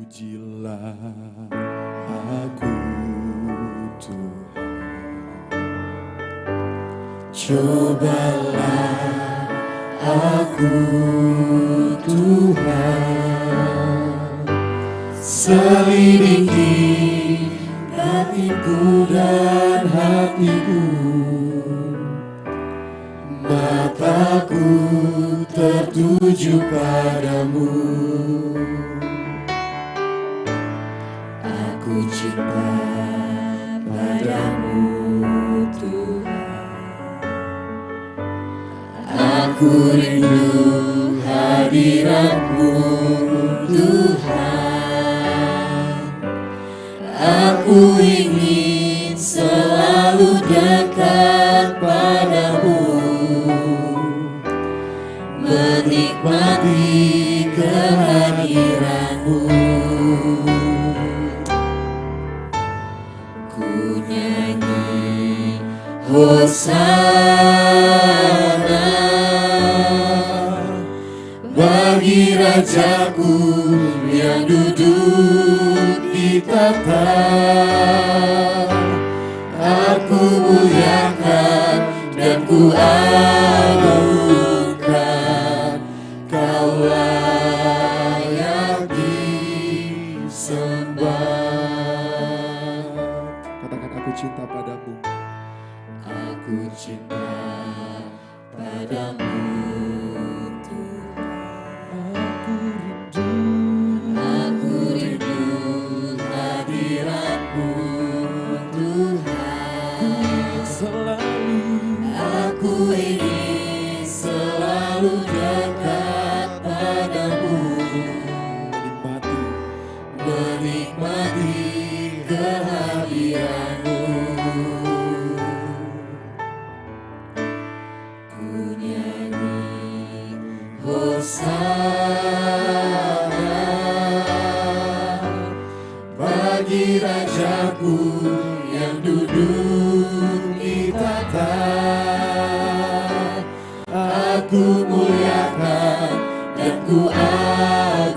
Ujilah aku Tuhan, cobalah aku Tuhan, selidiki batinku dan hatiku, mataku tertuju padamu. Aku cinta padamu Tuhan, aku rindu hadirat-Mu Tuhan, aku ingin selalu dekat padamu, menikmati kehadiran-Mu. Ku nyanyi Hosana bagi Rajaku yang duduk di tahta. Aku muliakan dan ku agungkan, Kau layak disembah. Katakan, aku cinta padamu. Aku cinta padamu Tuhan. Aku rindu hadirat-Mu Tuhan. Aku ingin selalu dekat padamu, menikmati kehadiran-Mu. Ku nyanyi Hosana bagi Rajaku yang duduk di tahta. Aku muliakan dan ku agungkan,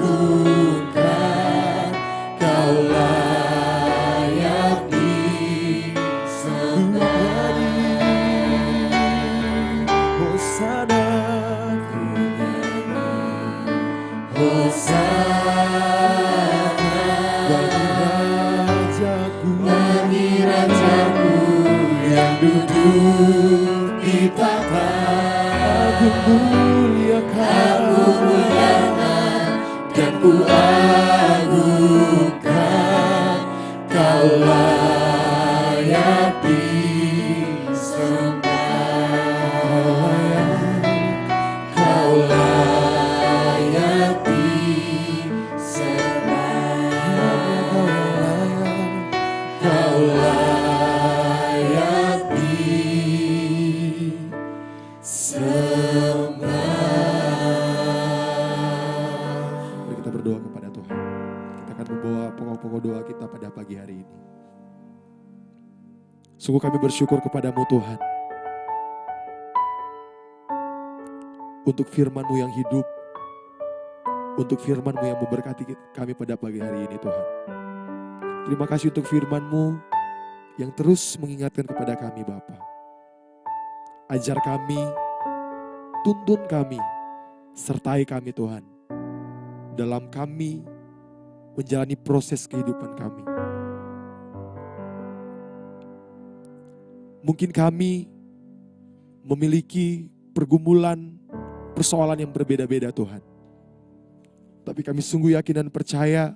Kau layak disembah. Hosana, ku nyanyi Hosana bagi Rajaku yang duduk di tahta. Aku muliakan dan ku agungkan, Kau layak disembah. Kau layak disembah. Kau layak disembah. Mari kita berdoa kepada Tuhan. Kita akan membawa pokok-pokok doa kita pada pagi hari ini. Sungguh kami bersyukur kepadamu Tuhan, untuk firman-Mu yang hidup, untuk firman-Mu yang memberkati kami pada pagi hari ini Tuhan. Terima kasih untuk firman-Mu yang terus mengingatkan kepada kami Bapa. Ajar kami, tuntun kami, sertai kami Tuhan, dalam kami menjalani proses kehidupan kami. Mungkin kami memiliki pergumulan, persoalan yang berbeda-beda Tuhan. Tapi kami sungguh yakin dan percaya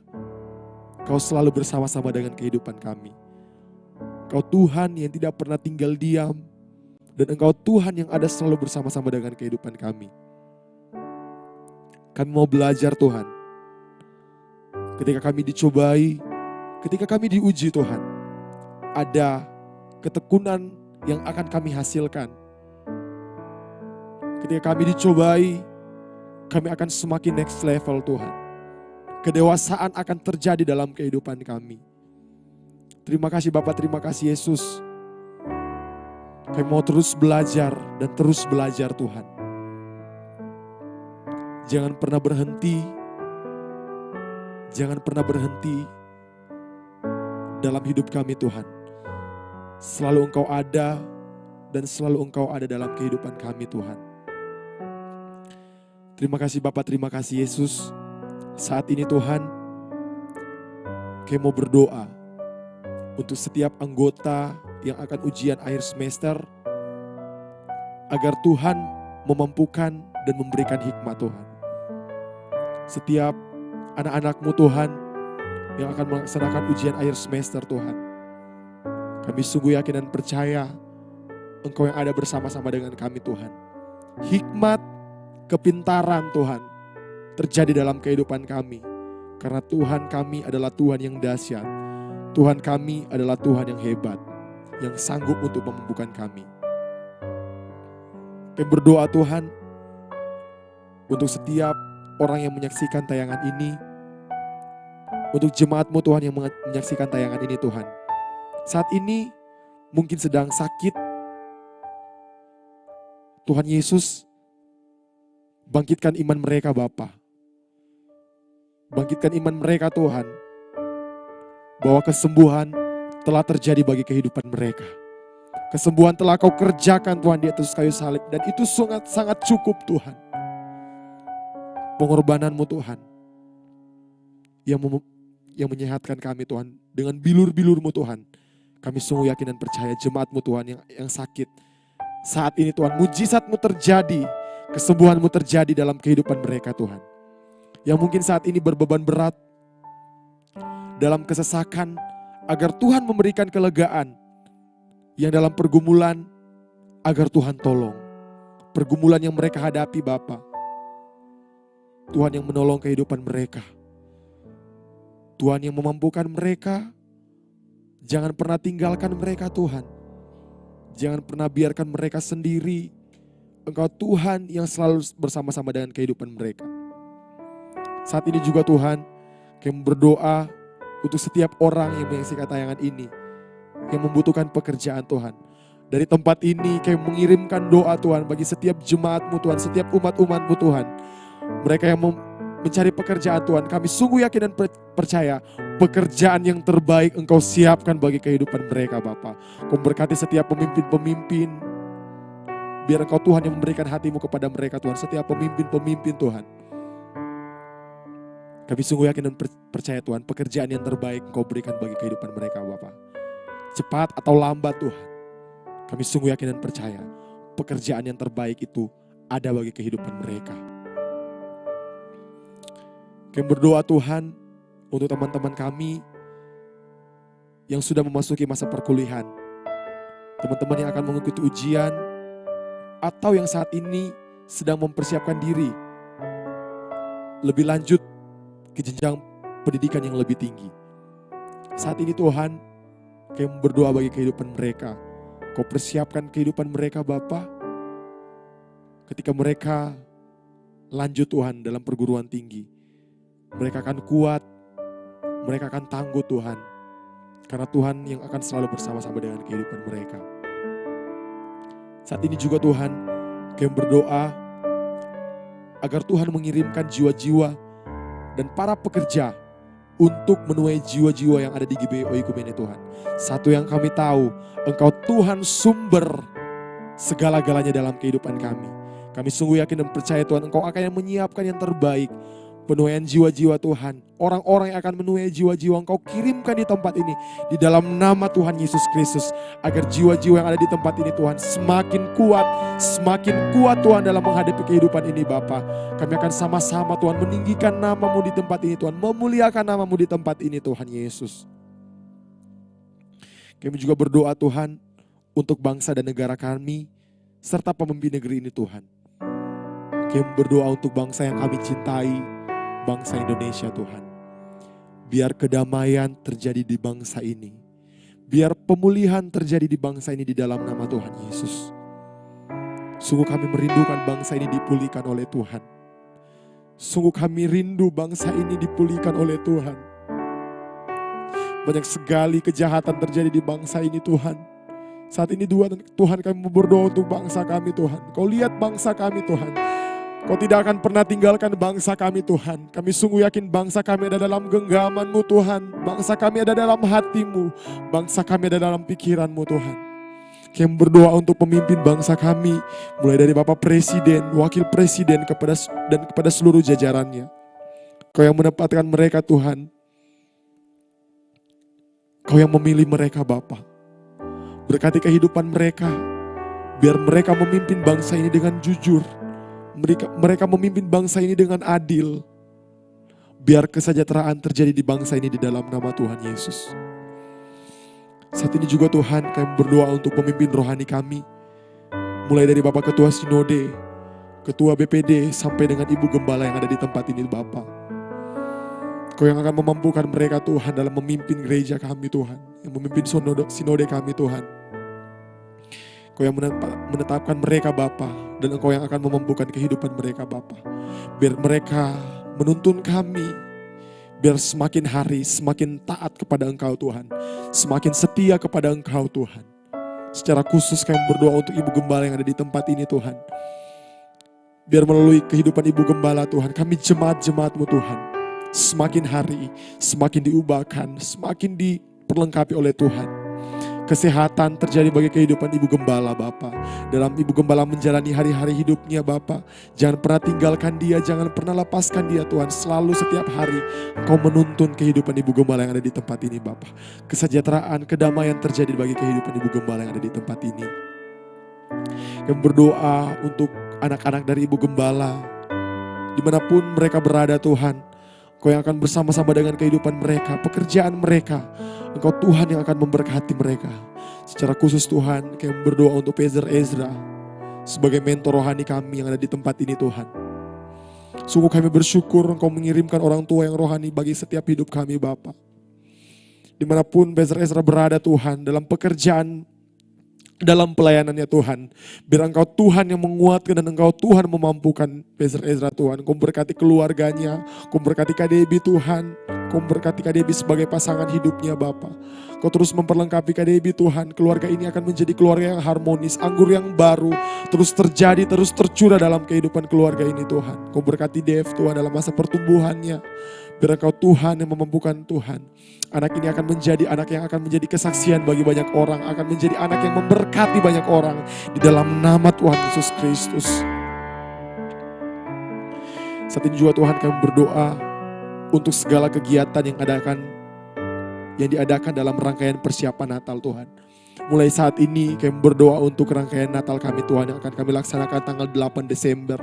Kau selalu bersama-sama dengan kehidupan kami. Kau Tuhan yang tidak pernah tinggal diam, dan Engkau Tuhan yang ada selalu bersama-sama dengan kehidupan kami. Kami mau belajar Tuhan. Ketika kami dicobai, ketika kami diuji Tuhan, ada ketekunan yang akan kami hasilkan. Ketika kami dicobai, kami akan semakin next level Tuhan. Kedewasaan akan terjadi dalam kehidupan kami. Terima kasih Bapak, terima kasih Yesus. Kami mau terus belajar dan terus belajar Tuhan. Jangan pernah berhenti jangan pernah berhenti dalam hidup kami Tuhan. Selalu Engkau ada dan selalu Engkau ada dalam kehidupan kami Tuhan. Terima kasih Bapa, terima kasih Yesus. Saat ini Tuhan, kami mau berdoa untuk setiap anggota yang akan ujian akhir semester, agar Tuhan memampukan dan memberikan hikmat Tuhan. Setiap anak-anak-Mu Tuhan yang akan melaksanakan ujian akhir semester Tuhan, kami sungguh yakin dan percaya Engkau yang ada bersama-sama dengan kami Tuhan. Hikmat, kepintaran Tuhan terjadi dalam kehidupan kami. Karena Tuhan kami adalah Tuhan yang dahsyat. Tuhan kami adalah Tuhan yang hebat, yang sanggup untuk memampukan kami. Kami berdoa Tuhan untuk setiap orang yang menyaksikan tayangan ini, untuk jemaat-Mu Tuhan yang menyaksikan tayangan ini Tuhan. Saat ini mungkin sedang sakit. Tuhan Yesus, bangkitkan iman mereka Bapa. Bangkitkan iman mereka Tuhan, bahwa kesembuhan telah terjadi bagi kehidupan mereka. Kesembuhan telah Kau kerjakan Tuhan di atas kayu salib, dan itu sangat cukup Tuhan. Pengorbanan-Mu Tuhan yang menyehatkan kami Tuhan, dengan bilur-bilur-Mu Tuhan. Kami sungguh yakin dan percaya jemaat-Mu Tuhan yang sakit saat ini Tuhan, mujizat-Mu terjadi, kesembuhan-Mu terjadi dalam kehidupan mereka Tuhan. Yang mungkin saat ini berbeban berat dalam kesesakan, agar Tuhan memberikan kelegaan. Yang dalam pergumulan, agar Tuhan tolong. Pergumulan yang mereka hadapi Bapa, Tuhan yang menolong kehidupan mereka. Tuhan yang memampukan mereka. Jangan pernah tinggalkan mereka Tuhan. Jangan pernah biarkan mereka sendiri. Engkau Tuhan yang selalu bersama-sama dengan kehidupan mereka. Saat ini juga Tuhan, kami berdoa untuk setiap orang yang menyaksikan tayangan ini, yang membutuhkan pekerjaan Tuhan. Dari tempat ini kami mengirimkan doa Tuhan bagi setiap jemaat-Mu Tuhan, setiap umat-umat-Mu Tuhan. Mereka yang mencari pekerjaan Tuhan, kami sungguh yakin dan percaya pekerjaan yang terbaik Engkau siapkan bagi kehidupan mereka Bapa. Kau berkati setiap pemimpin-pemimpin, biar Engkau Tuhan yang memberikan hati-Mu kepada mereka Tuhan. Setiap pemimpin-pemimpin Tuhan, kami sungguh yakin dan percaya Tuhan, pekerjaan yang terbaik Engkau berikan bagi kehidupan mereka Bapa. Cepat atau lambat Tuhan, kami sungguh yakin dan percaya pekerjaan yang terbaik itu ada bagi kehidupan mereka. Kami berdoa Tuhan untuk teman-teman kami yang sudah memasuki masa perkuliahan. Teman-teman yang akan mengikuti ujian, atau yang saat ini sedang mempersiapkan diri lebih lanjut ke jenjang pendidikan yang lebih tinggi. Saat ini Tuhan, kami berdoa bagi kehidupan mereka. Kau persiapkan kehidupan mereka Bapa. Ketika mereka lanjut Tuhan dalam perguruan tinggi, mereka akan kuat, mereka akan tangguh Tuhan. Karena Tuhan yang akan selalu bersama-sama dengan kehidupan mereka. Saat ini juga Tuhan, kami berdoa agar Tuhan mengirimkan jiwa-jiwa dan para pekerja untuk menuai jiwa-jiwa yang ada di GBI Oikumene Tuhan. Satu yang kami tahu, Engkau Tuhan sumber segala-galanya dalam kehidupan kami. Kami sungguh yakin dan percaya Tuhan, Engkau akan yang menyiapkan yang terbaik. Penuaian jiwa-jiwa Tuhan, orang-orang yang akan menuai jiwa-jiwa Engkau kirimkan di tempat ini, di dalam nama Tuhan Yesus Kristus, agar jiwa-jiwa yang ada di tempat ini Tuhan semakin kuat Tuhan dalam menghadapi kehidupan ini Bapa. Kami akan sama-sama Tuhan meninggikan nama-Mu di tempat ini Tuhan, memuliakan nama-Mu di tempat ini Tuhan Yesus. Kami juga berdoa Tuhan untuk bangsa dan negara kami, serta pemimpin negeri ini Tuhan. Kami berdoa untuk bangsa yang kami cintai, bangsa Indonesia Tuhan. Biar kedamaian terjadi di bangsa ini. Biar pemulihan terjadi di bangsa ini di dalam nama Tuhan Yesus. Sungguh kami merindukan bangsa ini dipulihkan oleh Tuhan. Sungguh kami rindu bangsa ini dipulihkan oleh Tuhan. Banyak sekali kejahatan terjadi di bangsa ini Tuhan. Saat ini Tuhan kami berdoa untuk bangsa kami Tuhan. Kau lihat bangsa kami Tuhan. Kau tidak akan pernah tinggalkan bangsa kami Tuhan. Kami sungguh yakin bangsa kami ada dalam genggaman-Mu Tuhan. Bangsa kami ada dalam hati-Mu. Bangsa kami ada dalam pikiran-Mu Tuhan. Kami berdoa untuk pemimpin bangsa kami. Mulai dari Bapak Presiden, Wakil Presiden dan kepada seluruh jajarannya. Kau yang menempatkan mereka Tuhan. Kau yang memilih mereka Bapa. Berkati kehidupan mereka. Biar mereka memimpin bangsa ini dengan jujur. Mereka memimpin bangsa ini dengan adil. Biar kesejahteraan terjadi di bangsa ini di dalam nama Tuhan Yesus. Saat ini juga Tuhan kami berdoa untuk pemimpin rohani kami. Mulai dari Bapak Ketua Sinode, Ketua BPD, sampai dengan Ibu Gembala yang ada di tempat ini Bapak. Kau yang akan memampukan mereka Tuhan dalam memimpin gereja kami Tuhan. Yang memimpin sinode kami Tuhan. Kau yang menetapkan mereka Bapa, dan Engkau yang akan memampukan kehidupan mereka Bapa. Biar mereka menuntun kami, biar semakin hari semakin taat kepada Engkau Tuhan. Semakin setia kepada Engkau Tuhan. Secara khusus kami berdoa untuk Ibu Gembala yang ada di tempat ini Tuhan. Biar melalui kehidupan Ibu Gembala Tuhan, kami jemaat-jemaat-Mu Tuhan. Semakin hari semakin diubahkan, semakin diperlengkapi oleh Tuhan. Kesehatan terjadi bagi kehidupan Ibu Gembala Bapa. Dalam Ibu Gembala menjalani hari-hari hidupnya Bapa. Jangan pernah tinggalkan dia, jangan pernah lepaskan dia Tuhan. Selalu setiap hari Kau menuntun kehidupan Ibu Gembala yang ada di tempat ini Bapa. Kesejahteraan, kedamaian terjadi bagi kehidupan Ibu Gembala yang ada di tempat ini. Kami berdoa untuk anak-anak dari Ibu Gembala. Dimanapun mereka berada Tuhan, Kau yang akan bersama-sama dengan kehidupan mereka, pekerjaan mereka. Engkau Tuhan yang akan memberkati mereka. Secara khusus Tuhan, kami berdoa untuk Pastor Ezra sebagai mentor rohani kami yang ada di tempat ini Tuhan. Sungguh kami bersyukur Engkau mengirimkan orang tua yang rohani bagi setiap hidup kami Bapa. Dimanapun Pastor Ezra berada Tuhan, dalam pekerjaan, dalam pelayanannya Tuhan. Biar Engkau Tuhan yang menguatkan dan Engkau Tuhan memampukan Pastor Ezra Tuhan. Kau berkati keluarganya, Kau berkati Kak Debbie Tuhan. Kau berkati Kak Debbie sebagai pasangan hidupnya Bapa. Kau terus memperlengkapi Kak Debbie Tuhan. Keluarga ini akan menjadi keluarga yang harmonis. Anggur yang baru terus terjadi, terus tercurah dalam kehidupan keluarga ini Tuhan. Kau berkati Dev Tuhan dalam masa pertumbuhannya. Biar Engkau Tuhan yang memampukan Tuhan. Anak ini akan menjadi anak yang akan menjadi kesaksian bagi banyak orang. Akan menjadi anak yang memberkati banyak orang. Di dalam nama Tuhan Yesus Kristus. Saat ini juga Tuhan kami berdoa untuk segala kegiatan yang diadakan dalam rangkaian persiapan Natal Tuhan. Mulai saat ini kami berdoa untuk rangkaian Natal kami Tuhan yang akan kami laksanakan tanggal 8 Desember.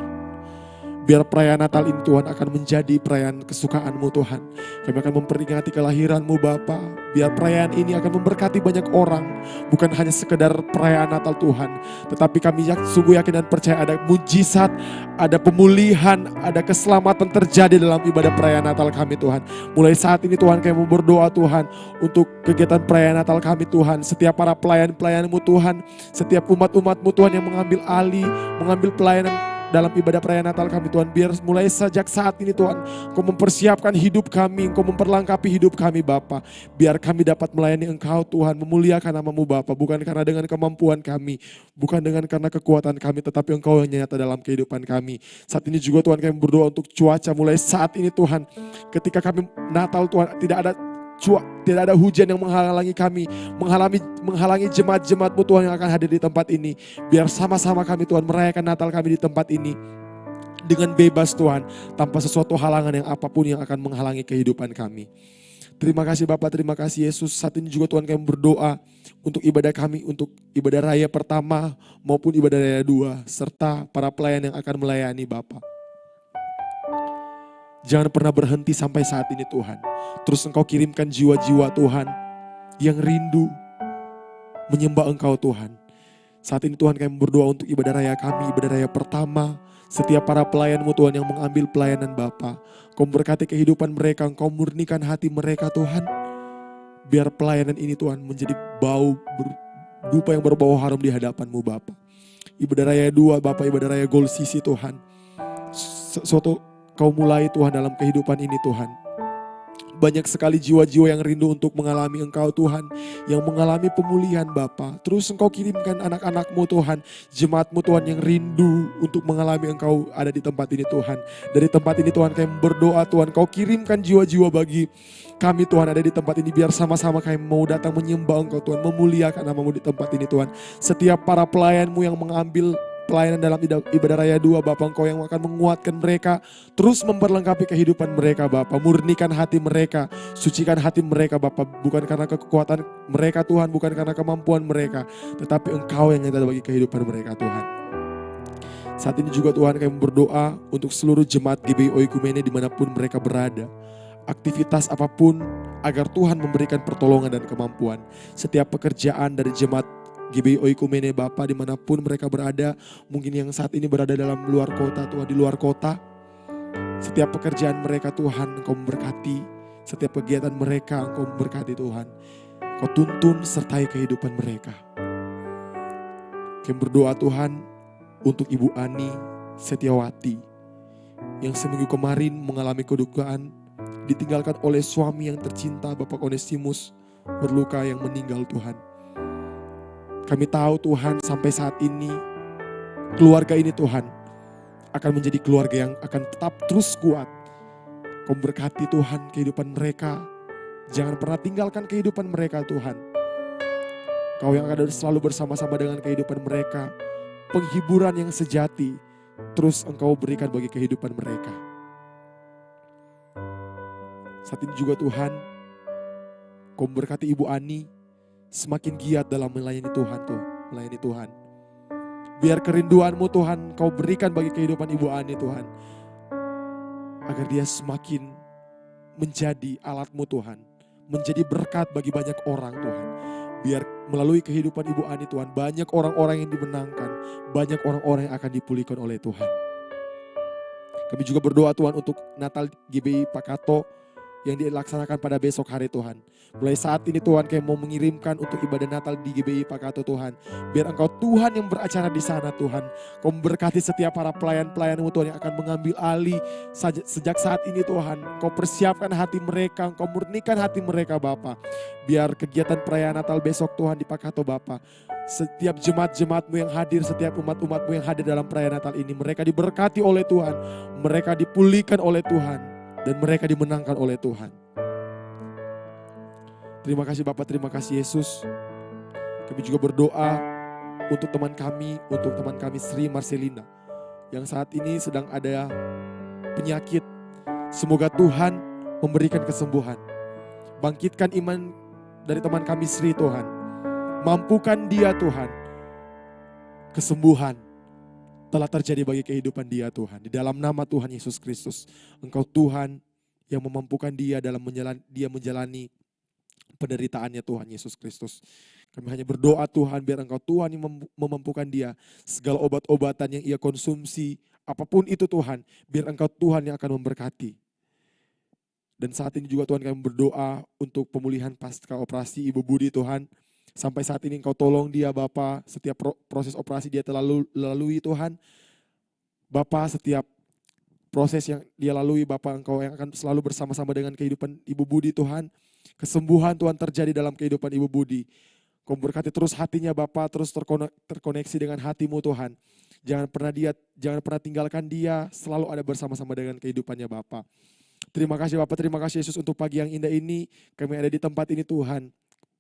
Biar perayaan Natal ini Tuhan akan menjadi perayaan kesukaan-Mu Tuhan. Kami akan memperingati kelahiran-Mu Bapa. Biar perayaan ini akan memberkati banyak orang. Bukan hanya sekedar perayaan Natal Tuhan. Tetapi kami sungguh yakin dan percaya ada mujizat, ada pemulihan, ada keselamatan terjadi dalam ibadah perayaan Natal kami Tuhan. Mulai saat ini Tuhan kami berdoa Tuhan untuk kegiatan perayaan Natal kami Tuhan. Setiap para pelayan-pelayan-Mu Tuhan. Setiap umat-umat-Mu Tuhan yang mengambil alih, mengambil pelayanan dalam ibadah perayaan Natal kami Tuhan. Biar mulai sejak saat ini Tuhan, Engkau mempersiapkan hidup kami, Engkau memperlengkapi hidup kami Bapa. Biar kami dapat melayani Engkau Tuhan, memuliakan nama-Mu Bapa. Bukan karena dengan kemampuan kami, bukan dengan karena kekuatan kami, tetapi Engkau yang nyata dalam kehidupan kami. Saat ini juga Tuhan kami berdoa untuk cuaca. Mulai saat ini Tuhan, ketika kami Natal Tuhan, tidak ada hujan yang menghalangi kami, menghalangi jemaat-jemaat-Mu Tuhan yang akan hadir di tempat ini. Biar sama-sama kami Tuhan merayakan Natal kami di tempat ini dengan bebas Tuhan, tanpa sesuatu halangan yang apapun yang akan menghalangi kehidupan kami. Terima kasih Bapak, terima kasih Yesus. Saat ini juga Tuhan kami berdoa untuk ibadah kami, untuk ibadah raya pertama maupun ibadah raya 2, serta para pelayan yang akan melayani Bapak. Jangan pernah berhenti sampai saat ini Tuhan. Terus Engkau kirimkan jiwa-jiwa Tuhan yang rindu menyembah Engkau Tuhan. Saat ini Tuhan kami berdoa untuk ibadah raya kami, ibadah raya pertama. Setiap para pelayan-Mu Tuhan yang mengambil pelayanan Bapa. Kau berkati kehidupan mereka, Engkau murnikan hati mereka Tuhan. Biar pelayanan ini Tuhan menjadi dupa yang berbau harum di hadapan-Mu Bapa. Ibadah raya 2 Bapa, ibadah raya Gold Sisi Tuhan. Suatu Kau mulai Tuhan dalam kehidupan ini Tuhan. banyak sekali jiwa-jiwa yang rindu untuk mengalami Engkau Tuhan, yang mengalami pemulihan Bapa. Terus Engkau kirimkan anak-anak-Mu Tuhan, jemaat-Mu Tuhan yang rindu untuk mengalami Engkau ada di tempat ini Tuhan. Dari tempat ini Tuhan kami berdoa Tuhan, Kau kirimkan jiwa-jiwa bagi kami Tuhan ada di tempat ini, biar sama-sama kami mau datang menyembah Engkau Tuhan, memuliakan nama-Mu di tempat ini Tuhan. Setiap para pelayan-Mu yang mengambil pelayanan dalam ibadah raya 2 Bapa, Engkau yang akan menguatkan mereka, terus memperlengkapi kehidupan mereka Bapa, murnikan hati mereka, sucikan hati mereka Bapa, bukan karena kekuatan mereka Tuhan, bukan karena kemampuan mereka, tetapi Engkau yang nyata bagi kehidupan mereka Tuhan. Saat ini juga Tuhan kami berdoa untuk seluruh jemaat GBI Oikumene dimanapun mereka berada. Aktivitas apapun agar Tuhan memberikan pertolongan dan kemampuan. Setiap pekerjaan dari jemaat GBI Oikumene Bapa dimanapun mereka berada, mungkin yang saat ini berada dalam luar kota Tuhan, di luar kota. Setiap pekerjaan mereka Tuhan Engkau memberkati, setiap kegiatan mereka Engkau memberkati Tuhan. Engkau tuntun sertai kehidupan mereka. Kami berdoa Tuhan untuk Ibu Ani Setiawati yang seminggu kemarin mengalami kedukaan, ditinggalkan oleh suami yang tercinta Bapak Onesimus berluka yang meninggal Tuhan. Kami tahu Tuhan sampai saat ini keluarga ini Tuhan akan menjadi keluarga yang akan tetap terus kuat. Kau berkati Tuhan kehidupan mereka. Jangan pernah tinggalkan kehidupan mereka Tuhan. Kau yang akan selalu bersama-sama dengan kehidupan mereka. Penghiburan yang sejati terus Engkau berikan bagi kehidupan mereka. Saat ini juga Tuhan, Kau memberkati Ibu Ani semakin giat dalam melayani Tuhan. Biar kerinduan-Mu Tuhan Kau berikan bagi kehidupan Ibu Ani Tuhan. Agar dia semakin menjadi alat-Mu Tuhan. Menjadi berkat bagi banyak orang Tuhan. Biar melalui kehidupan Ibu Ani Tuhan, banyak orang-orang yang dimenangkan. Banyak orang-orang yang akan dipulihkan oleh Tuhan. Kami juga berdoa Tuhan untuk Natal GBI Pakato yang dilaksanakan pada besok hari Tuhan. Mulai saat ini Tuhan kami mau mengirimkan untuk ibadah Natal di GBI Pakato Tuhan. Biar Engkau Tuhan yang beracara di sana Tuhan. Kau memberkati setiap para pelayan-pelayan-Mu Tuhan yang akan mengambil alih sejak saat ini Tuhan. Kau persiapkan hati mereka, Kau murnikan hati mereka Bapa. Biar kegiatan perayaan Natal besok Tuhan di Pakato Bapa. Setiap jemaat-jemaat-Mu yang hadir, setiap umat-umat-Mu yang hadir dalam perayaan Natal ini. Mereka diberkati oleh Tuhan. Mereka dipulihkan oleh Tuhan. Dan mereka dimenangkan oleh Tuhan. Terima kasih Bapak, terima kasih Yesus. Kami juga berdoa untuk teman kami Sri Marcelina. Yang saat ini sedang ada penyakit. Semoga Tuhan memberikan kesembuhan. Bangkitkan iman dari teman kami Sri Tuhan. Mampukan dia Tuhan. Kesembuhan telah terjadi bagi kehidupan dia Tuhan. Di dalam nama Tuhan Yesus Kristus. Engkau Tuhan yang memampukan dia dalam menjalani penderitaannya Tuhan Yesus Kristus. Kami hanya berdoa Tuhan biar Engkau Tuhan yang memampukan dia. Segala obat-obatan yang ia konsumsi, apapun itu Tuhan, biar Engkau Tuhan yang akan memberkati. Dan saat ini juga Tuhan kami berdoa untuk pemulihan pasca operasi Ibu Budi Tuhan. Sampai saat ini Engkau tolong dia Bapa, setiap proses operasi dia telah lalui Tuhan. Bapa, setiap proses yang dia lalui Bapa, Engkau yang akan selalu bersama-sama dengan kehidupan Ibu Budi Tuhan. Kesembuhan Tuhan terjadi dalam kehidupan Ibu Budi. Kau berkati terus hatinya Bapa, terus terkoneksi dengan hati-Mu Tuhan. Jangan pernah tinggalkan dia, selalu ada bersama-sama dengan kehidupannya Bapa. Terima kasih Bapa, terima kasih Yesus untuk pagi yang indah ini. Kami ada di tempat ini Tuhan.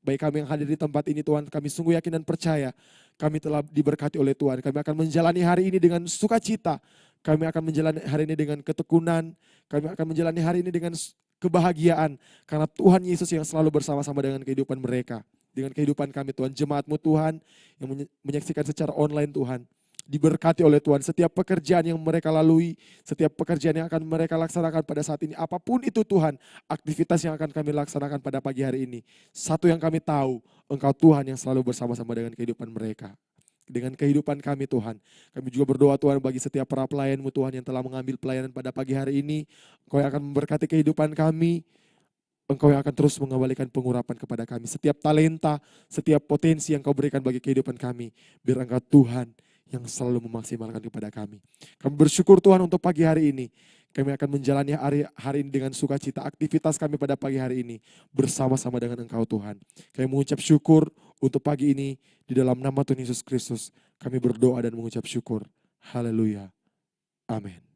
Baik kami yang hadir di tempat ini Tuhan, kami sungguh yakin dan percaya kami telah diberkati oleh Tuhan. Kami akan menjalani hari ini dengan sukacita. Kami akan menjalani hari ini dengan ketekunan. Kami akan menjalani hari ini dengan kebahagiaan. Karena Tuhan Yesus yang selalu bersama-sama dengan kehidupan mereka. Dengan kehidupan kami Tuhan, jemaat-Mu Tuhan yang menyaksikan secara online Tuhan. Diberkati oleh Tuhan, setiap pekerjaan yang mereka lalui, setiap pekerjaan yang akan mereka laksanakan pada saat ini, apapun itu Tuhan, aktivitas yang akan kami laksanakan pada pagi hari ini. Satu yang kami tahu, Engkau Tuhan yang selalu bersama-sama dengan kehidupan mereka. Dengan kehidupan kami Tuhan. Kami juga berdoa Tuhan bagi setiap para pelayan-Mu Tuhan yang telah mengambil pelayanan pada pagi hari ini. Engkau yang akan memberkati kehidupan kami. Engkau yang akan terus mengembalikan pengurapan kepada kami. Setiap talenta, setiap potensi yang Kau berikan bagi kehidupan kami. Biar Engkau Tuhan yang selalu memaksimalkan kepada kami. Kami bersyukur Tuhan untuk pagi hari ini. Kami akan menjalani hari ini dengan sukacita. Aktivitas kami pada pagi hari ini bersama-sama dengan Engkau Tuhan. Kami mengucap syukur untuk pagi ini di dalam nama Tuhan Yesus Kristus. Kami berdoa dan mengucap syukur. Haleluya. Amin.